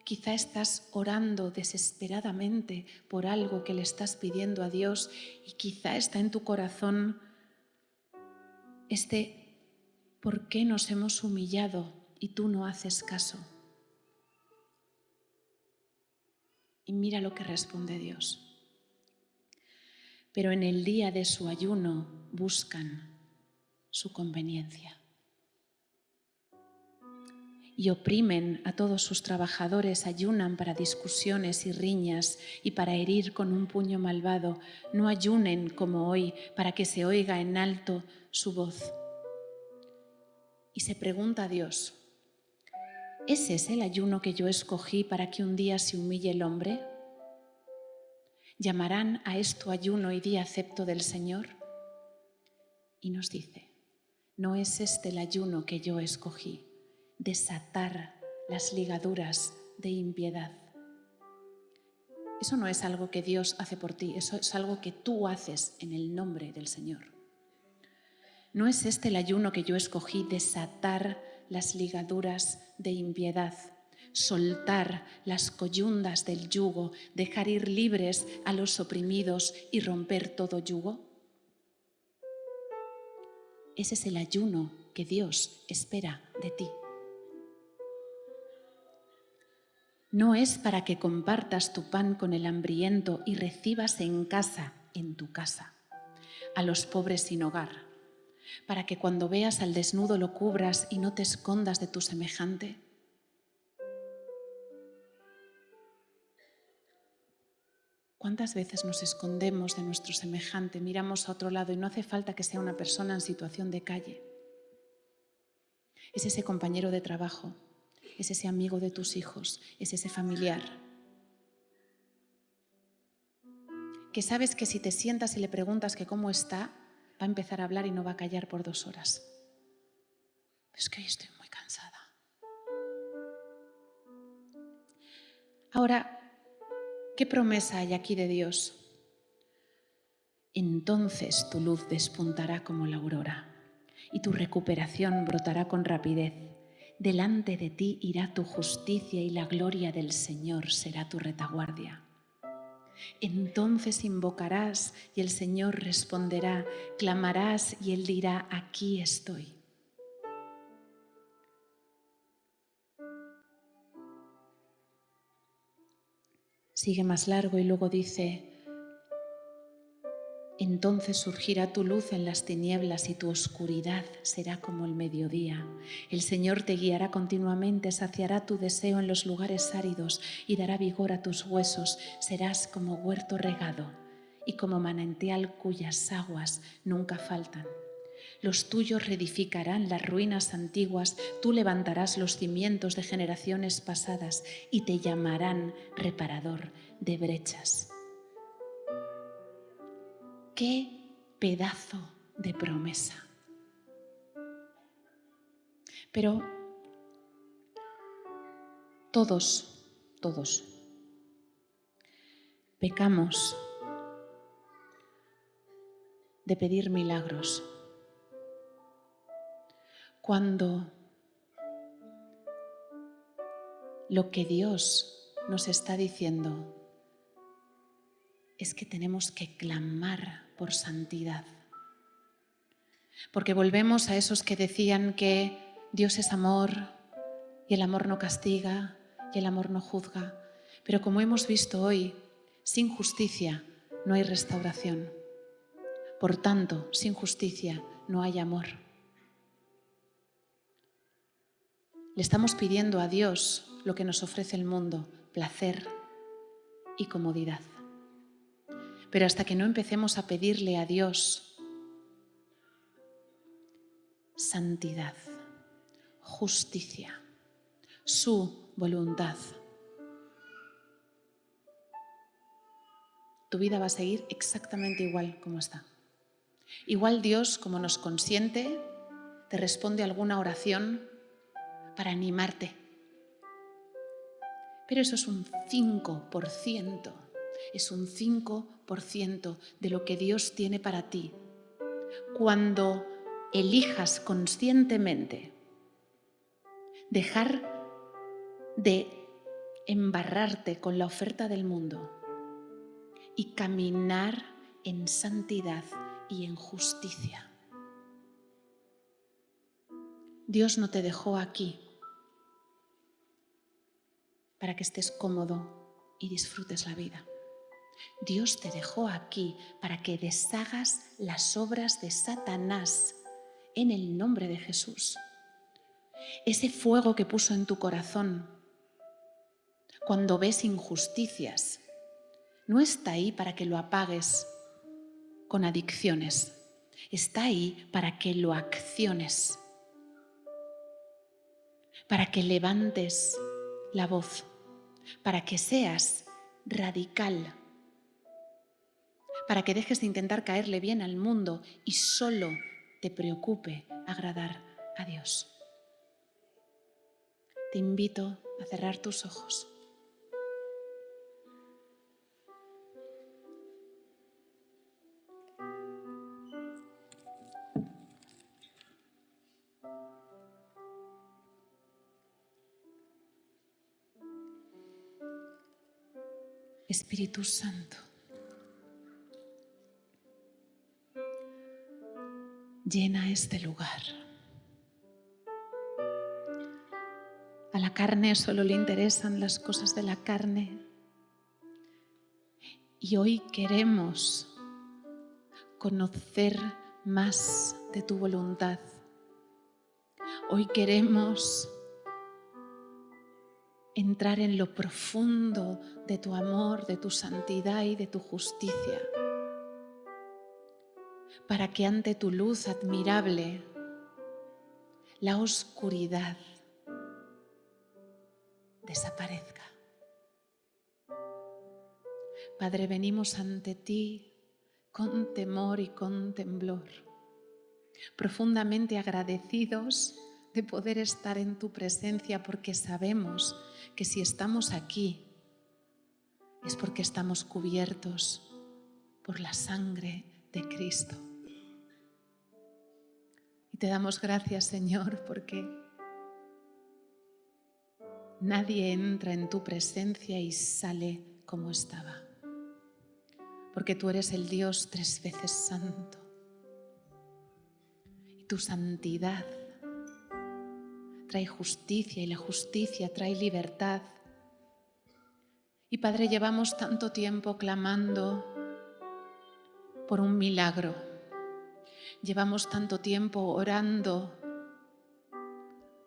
Quizá estás orando desesperadamente por algo que le estás pidiendo a Dios y quizá está en tu corazón ¿por qué nos hemos humillado y tú no haces caso? Y mira lo que responde Dios. Pero en el día de su ayuno buscan su conveniencia. Y oprimen a todos sus trabajadores, ayunan para discusiones y riñas y para herir con un puño malvado. No ayunen como hoy para que se oiga en alto su voz. Y se pregunta a Dios, ¿ese es el ayuno que yo escogí para que un día se humille el hombre? ¿Llamarán a esto ayuno y día acepto del Señor? Y nos dice, no es este el ayuno que yo escogí, desatar las ligaduras de impiedad. Eso no es algo que Dios hace por ti, eso es algo que tú haces en el nombre del Señor. No es este el ayuno que yo escogí, desatar las ligaduras de impiedad, soltar las coyundas del yugo, dejar ir libres a los oprimidos y romper todo yugo. Ese es el ayuno que Dios espera de ti. No es para que compartas tu pan con el hambriento y recibas en tu casa, a los pobres sin hogar, para que cuando veas al desnudo lo cubras y no te escondas de tu semejante. ¿Cuántas veces nos escondemos de nuestro semejante, miramos a otro lado y no hace falta que sea una persona en situación de calle? Es ese compañero de trabajo, es ese amigo de tus hijos, es ese familiar que sabes que si te sientas y le preguntas que cómo está, va a empezar a hablar y no va a callar por 2 horas. Es que hoy estoy muy cansada. Ahora, ¿qué promesa hay aquí de Dios? Entonces tu luz despuntará como la aurora y tu recuperación brotará con rapidez. Delante de ti irá tu justicia y la gloria del Señor será tu retaguardia. Entonces invocarás y el Señor responderá, clamarás y Él dirá, aquí estoy. Sigue más largo y luego dice, entonces surgirá tu luz en las tinieblas y tu oscuridad será como el mediodía. El Señor te guiará continuamente, saciará tu deseo en los lugares áridos y dará vigor a tus huesos. Serás como huerto regado y como manantial cuyas aguas nunca faltan. Los tuyos reedificarán las ruinas antiguas, tú levantarás los cimientos de generaciones pasadas y te llamarán reparador de brechas. ¡Qué pedazo de promesa! Pero todos pecamos de pedir milagros. Cuando lo que Dios nos está diciendo es que tenemos que clamar por santidad. Porque volvemos a esos que decían que Dios es amor y el amor no castiga y el amor no juzga. Pero como hemos visto hoy, sin justicia no hay restauración. Por tanto, sin justicia no hay amor. Le estamos pidiendo a Dios lo que nos ofrece el mundo, placer y comodidad. Pero hasta que no empecemos a pedirle a Dios santidad, justicia, su voluntad, tu vida va a seguir exactamente igual como está. Igual Dios, como nos consiente, te responde alguna oración para animarte. Pero eso es un 5%, es un 5% de lo que Dios tiene para ti. Cuando elijas conscientemente dejar de embarrarte con la oferta del mundo y caminar en santidad y en justicia. Dios no te dejó aquí para que estés cómodo y disfrutes la vida. Dios te dejó aquí para que deshagas las obras de Satanás en el nombre de Jesús. Ese fuego que puso en tu corazón cuando ves injusticias no está ahí para que lo apagues con adicciones. Está ahí para que lo acciones, para que levantes la voz, para que seas radical, para que dejes de intentar caerle bien al mundo y solo te preocupe agradar a Dios. Te invito a cerrar tus ojos. Espíritu Santo, llena este lugar. A la carne solo le interesan las cosas de la carne. Y hoy queremos conocer más de tu voluntad. Hoy queremos entrar en lo profundo de tu amor, de tu santidad y de tu justicia, para que ante tu luz admirable la oscuridad desaparezca. Padre, venimos ante ti con temor y con temblor, profundamente agradecidos de poder estar en tu presencia, porque sabemos que si estamos aquí es porque estamos cubiertos por la sangre de Cristo. Y te damos gracias, Señor, porque nadie entra en tu presencia y sale como estaba, porque tú eres el Dios 3 veces santo y tu santidad trae justicia y la justicia trae libertad. Y Padre, llevamos tanto tiempo clamando por un milagro, llevamos tanto tiempo orando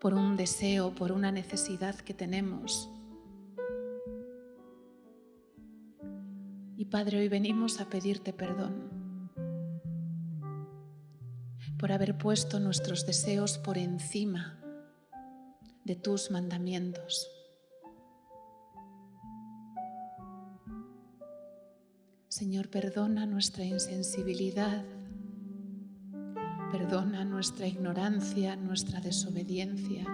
por un deseo, por una necesidad que tenemos. Y Padre, hoy venimos a pedirte perdón por haber puesto nuestros deseos por encima de tus mandamientos. Señor, perdona nuestra insensibilidad, perdona nuestra ignorancia, nuestra desobediencia,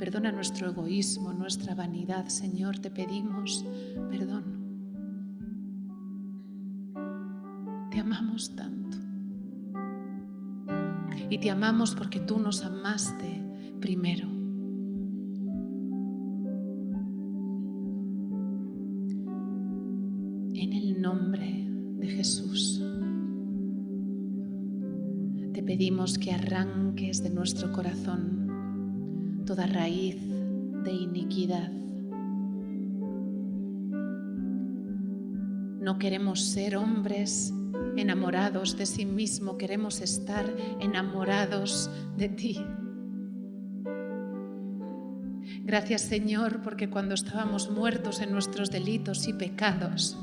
perdona nuestro egoísmo, nuestra vanidad. Señor, te pedimos perdón. Te amamos tanto y te amamos porque tú nos amaste primero. En el nombre de Jesús te pedimos que arranques de nuestro corazón toda raíz de iniquidad. No queremos ser hombres enamorados de sí mismo, queremos estar enamorados de ti. Gracias, Señor, porque cuando estábamos muertos en nuestros delitos y pecados,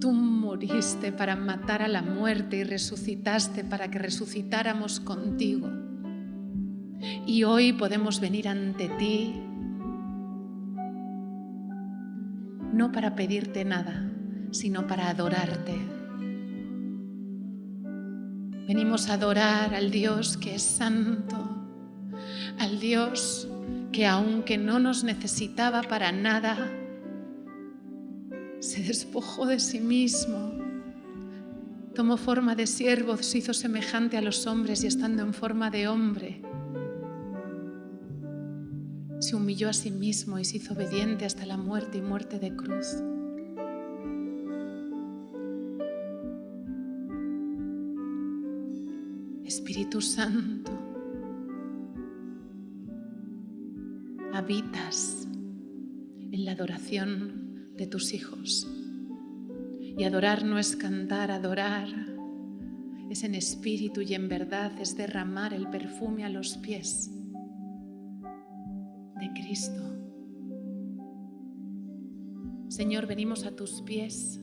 tú moriste para matar a la muerte y resucitaste para que resucitáramos contigo. Y hoy podemos venir ante ti, no para pedirte nada, sino para adorarte. Venimos a adorar al Dios que es santo, al Dios que aunque no nos necesitaba para nada, se despojó de sí mismo, tomó forma de siervo, se hizo semejante a los hombres y estando en forma de hombre, se humilló a sí mismo y se hizo obediente hasta la muerte y muerte de cruz. Espíritu Santo, habitas en la adoración de tus hijos. Y adorar no es cantar, adorar es en espíritu y en verdad, es derramar el perfume a los pies de Cristo. Señor, venimos a tus pies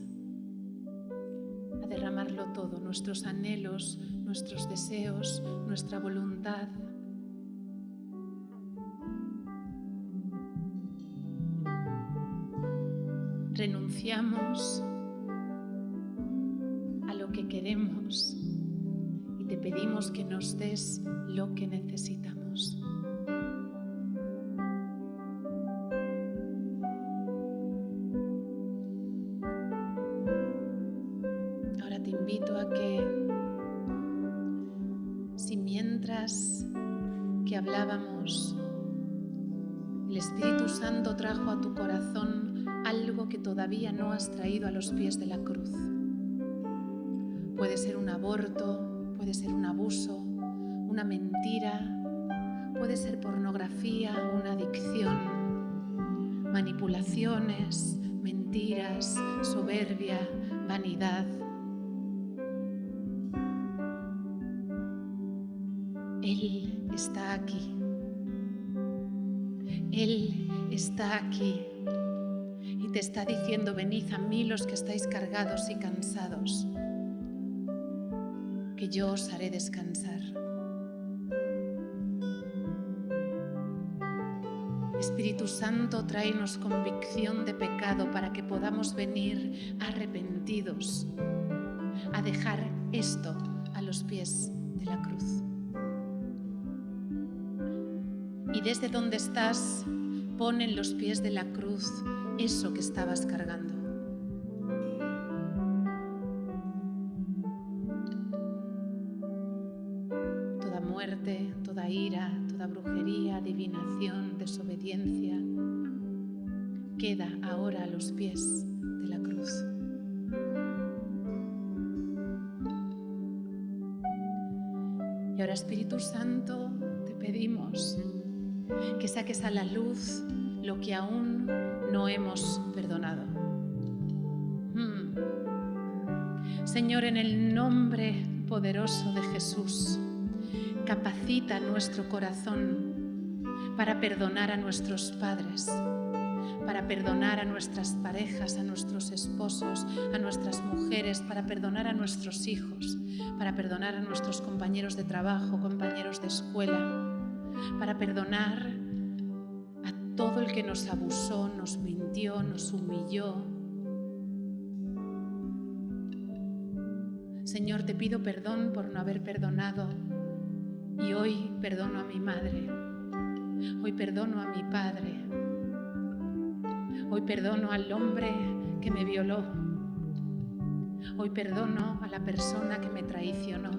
a derramarlo todo, nuestros anhelos, nuestros deseos, nuestra voluntad. Renunciamos a lo que queremos y te pedimos que nos des lo que necesitamos. Ahora te invito a que, si mientras que hablábamos, el Espíritu Santo trajo a tu corazón algo que todavía no has traído a los pies de la cruz. Puede ser un aborto, puede ser un abuso, una mentira, puede ser pornografía, una adicción, manipulaciones, mentiras, soberbia, vanidad. Él está aquí. Él está aquí y te está diciendo: venid a mí los que estáis cargados y cansados, que yo os haré descansar. Espíritu Santo, tráenos convicción de pecado para que podamos venir arrepentidos a dejar esto a los pies de la cruz. Y desde donde estás, pon en los pies de la cruz eso que estabas cargando. Toda muerte, toda ira, toda brujería, adivinación, desobediencia, queda ahora a los pies de la cruz. Y ahora, Espíritu Santo, te pedimos que saques a la luz lo que aún no hemos perdonado. Señor, en el nombre poderoso de Jesús, capacita nuestro corazón para perdonar a nuestros padres, para perdonar a nuestras parejas, a nuestros esposos, a nuestras mujeres, para perdonar a nuestros hijos, para perdonar a nuestros compañeros de trabajo, compañeros de escuela, para perdonar a todo el que nos abusó, nos mintió, nos humilló. Señor, te pido perdón por no haber perdonado, y hoy perdono a mi madre, hoy perdono a mi padre, hoy perdono al hombre que me violó, hoy perdono a la persona que me traicionó.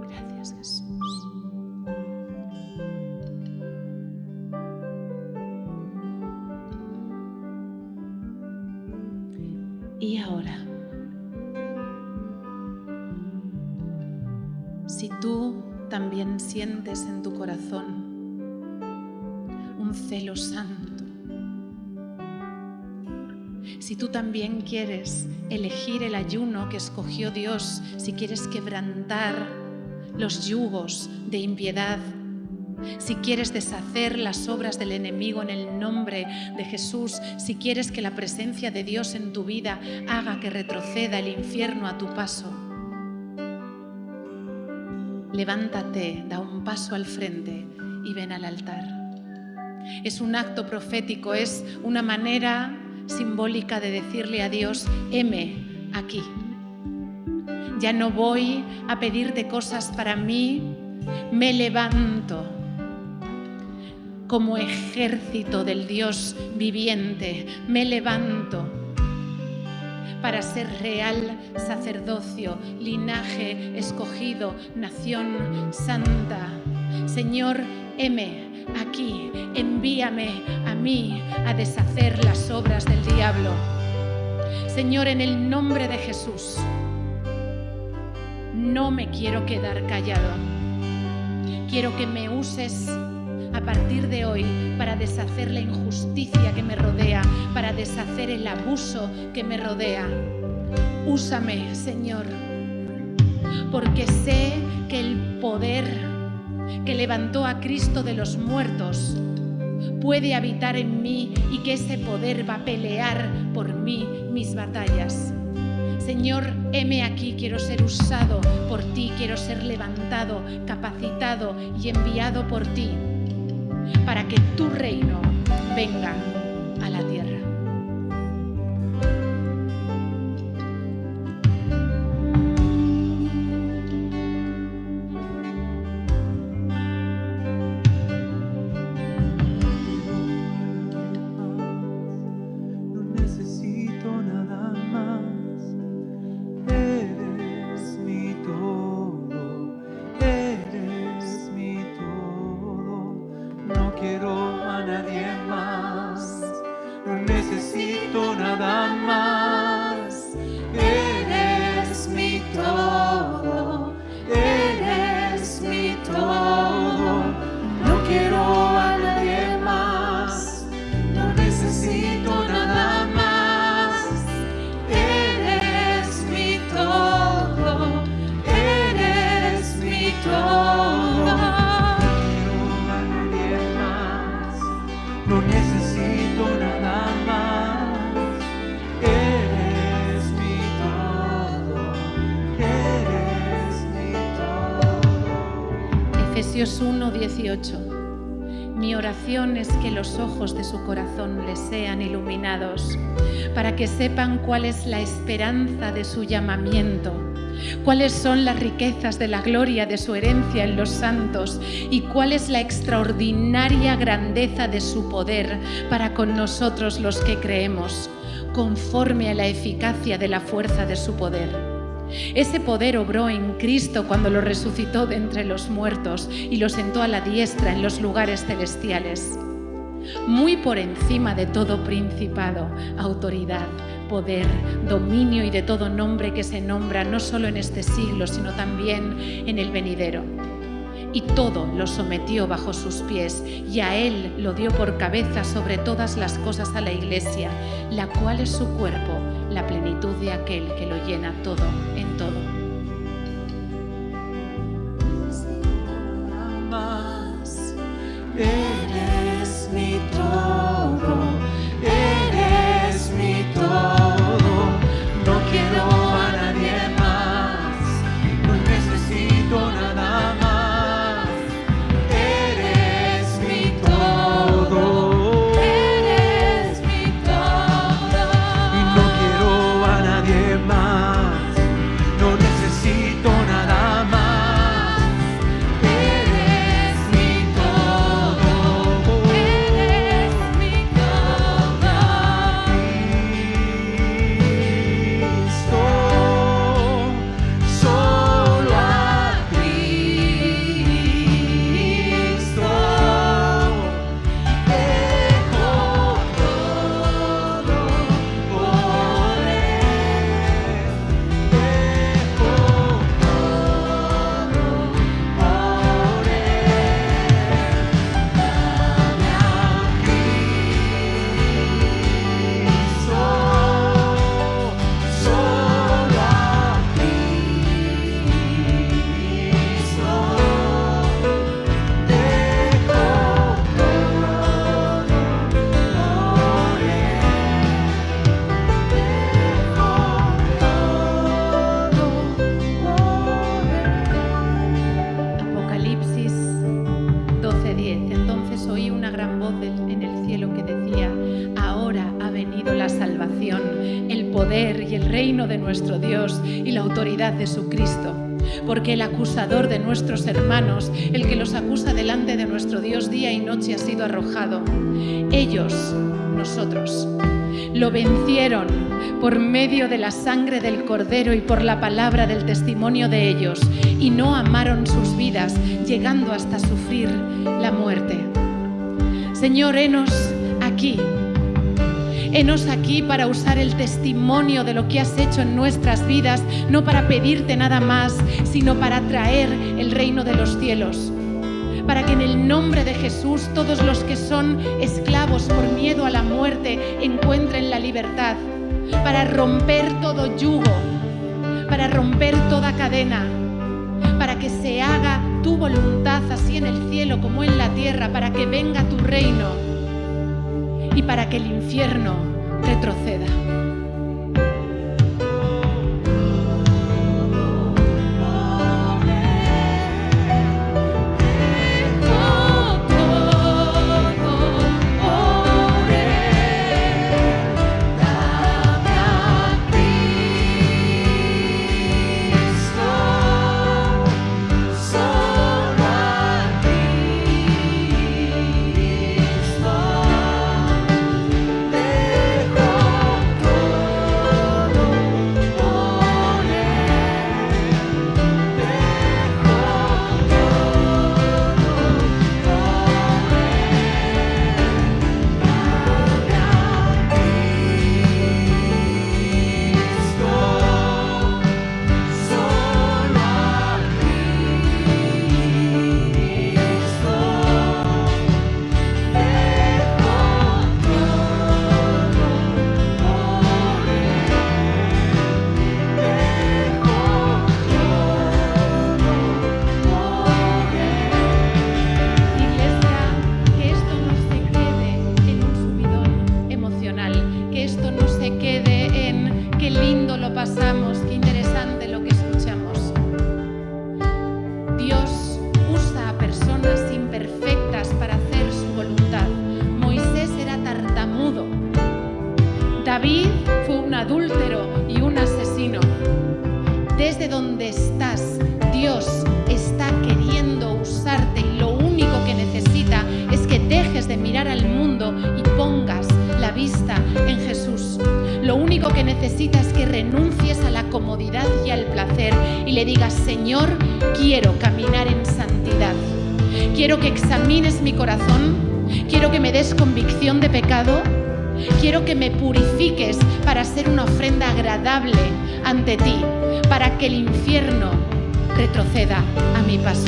Gracias, Jesús. Y ahora, también sientes en tu corazón un celo santo, si tú también quieres elegir el ayuno que escogió Dios, si quieres quebrantar los yugos de impiedad, si quieres deshacer las obras del enemigo en el nombre de Jesús, si quieres que la presencia de Dios en tu vida haga que retroceda el infierno a tu paso, levántate, da un paso al frente y ven al altar. Es un acto profético, es una manera simbólica de decirle a Dios: heme aquí. Ya no voy a pedirte cosas para mí, me levanto como ejército del Dios viviente, me levanto para ser real sacerdocio, linaje escogido, nación santa. Señor, heme aquí, envíame a mí a deshacer las obras del diablo. Señor, en el nombre de Jesús, no me quiero quedar callado. Quiero que me uses a partir de hoy para deshacer la injusticia que me rodea, para deshacer el abuso que me rodea. Úsame, Señor, porque sé que el poder que levantó a Cristo de los muertos puede habitar en mí y que ese poder va a pelear por mí mis batallas. Señor, heme aquí, quiero ser usado por ti, quiero ser levantado, capacitado y enviado por ti para que tu reino venga a la tierra. Efesios 1:18. Mi oración es que los ojos de su corazón les sean iluminados, para que sepan cuál es la esperanza de su llamamiento, cuáles son las riquezas de la gloria de su herencia en los santos y cuál es la extraordinaria grandeza de su poder para con nosotros los que creemos, conforme a la eficacia de la fuerza de su poder. Ese poder obró en Cristo cuando lo resucitó de entre los muertos y lo sentó a la diestra en los lugares celestiales, muy por encima de todo principado, autoridad, poder, dominio y de todo nombre que se nombra no solo en este siglo, sino también en el venidero. Y todo lo sometió bajo sus pies, y a Él lo dio por cabeza sobre todas las cosas a la Iglesia, la cual es su cuerpo, la plenitud de aquel que lo llena todo en todo. Eres mi todo, eres mi todo. No quiero a nadie más, no necesito nada más. Eres mi todo, eres mi todo. Y no quiero a nadie más, no necesito nada más. Eres mi todo. entonces oí una gran voz en el cielo que decía: ahora ha venido la salvación, el poder y el reino de nuestro Dios y la autoridad de su Cristo. Porque el acusador de nuestros hermanos, el que los acusa delante de nuestro Dios día y noche, ha sido arrojado. Ellos, nosotros, lo vencieron por medio de la sangre del Cordero y por la palabra del testimonio de ellos, y no amaron sus vidas, llegando hasta sufrir la muerte. Señor, henos aquí. Henos aquí para usar el testimonio de lo que has hecho en nuestras vidas, no para pedirte nada más, sino para traer el reino de los cielos. Para que en el nombre de Jesús todos los que son esclavos por miedo a la muerte encuentren la libertad. Para romper todo yugo, para romper toda cadena, para que se haga tu voluntad así en el cielo como en la tierra, para que venga tu reino y para que el infierno retroceda. David fue un adúltero y un asesino. Desde donde estás, Dios está queriendo usarte y lo único que necesita es que dejes de mirar al mundo y pongas la vista en Jesús. Lo único que necesita es que renuncies a la comodidad y al placer y le digas: Señor, quiero caminar en santidad. Quiero que examines mi corazón. Quiero que me des convicción de pecado. Quiero que me purifiques para ser una ofrenda agradable ante ti, para que el infierno retroceda a mi paso.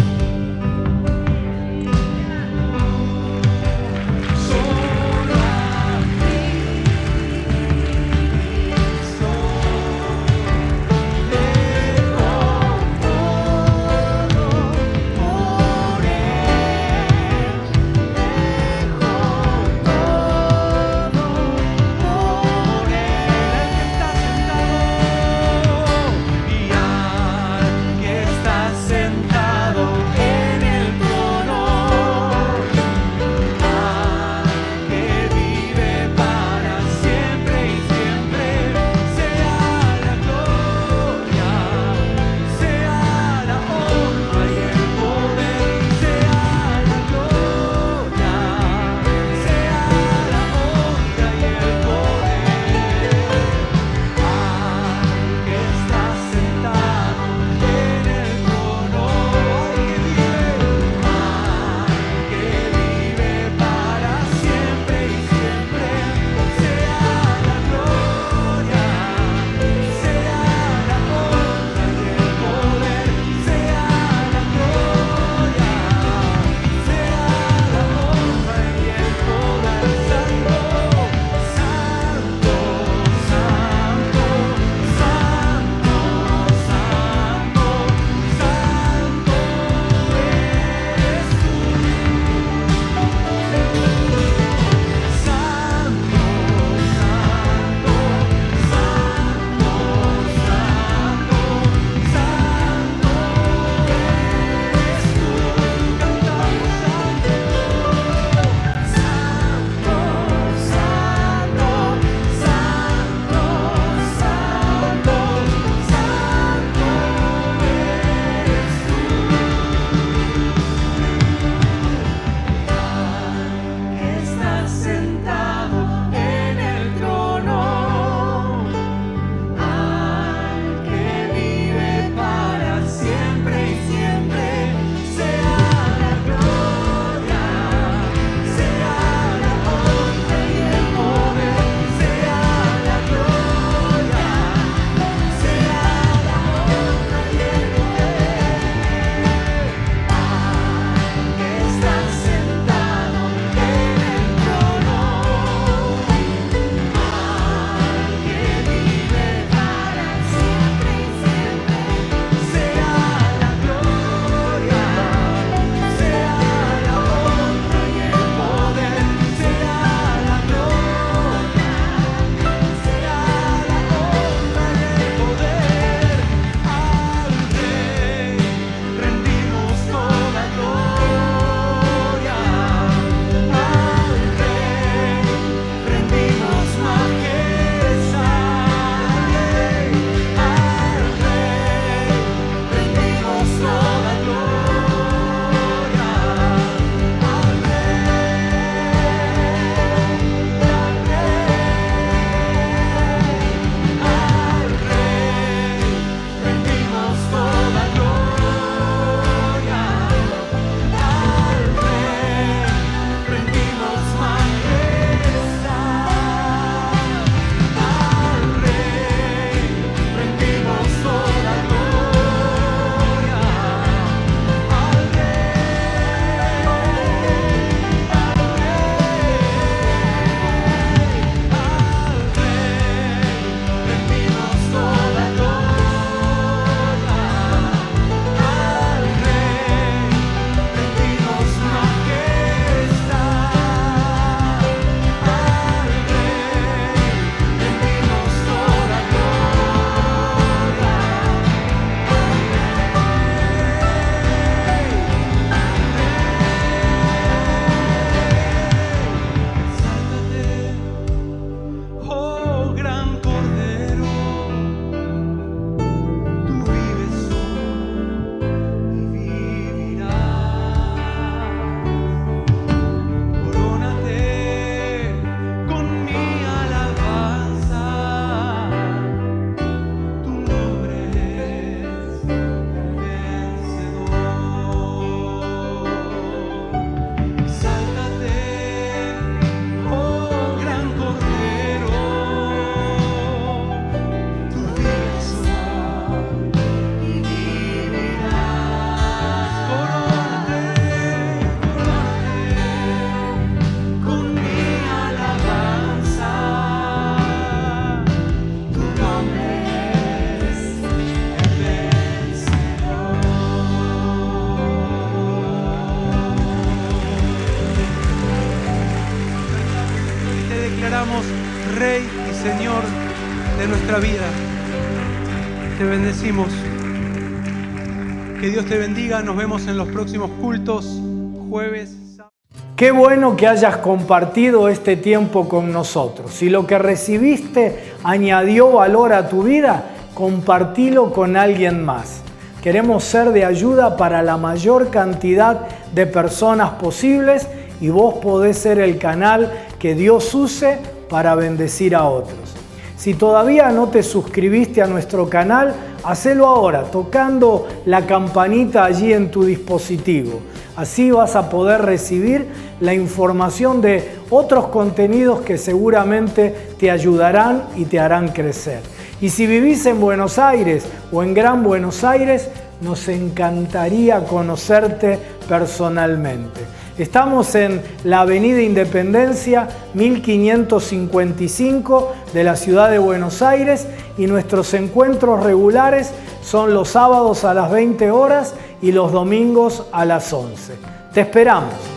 Que está sentado declaramos Rey y Señor de nuestra vida. Te bendecimos. Que Dios te bendiga. Nos vemos en los próximos cultos, jueves. Qué bueno que hayas compartido este tiempo con nosotros. Si lo que recibiste añadió valor a tu vida, compartilo con alguien más. Queremos ser de ayuda para la mayor cantidad de personas posibles y vos podés ser el canal que Dios use para bendecir a otros. Si todavía no te suscribiste a nuestro canal, hacelo ahora, tocando la campanita allí en tu dispositivo. Así vas a poder recibir la información de otros contenidos que seguramente te ayudarán y te harán crecer. Y si vivís en Buenos Aires o en Gran Buenos Aires, nos encantaría conocerte personalmente. Estamos en la Avenida Independencia 1555 de la ciudad de Buenos Aires y nuestros encuentros regulares son los sábados a las 20 horas y los domingos a las 11. Te esperamos.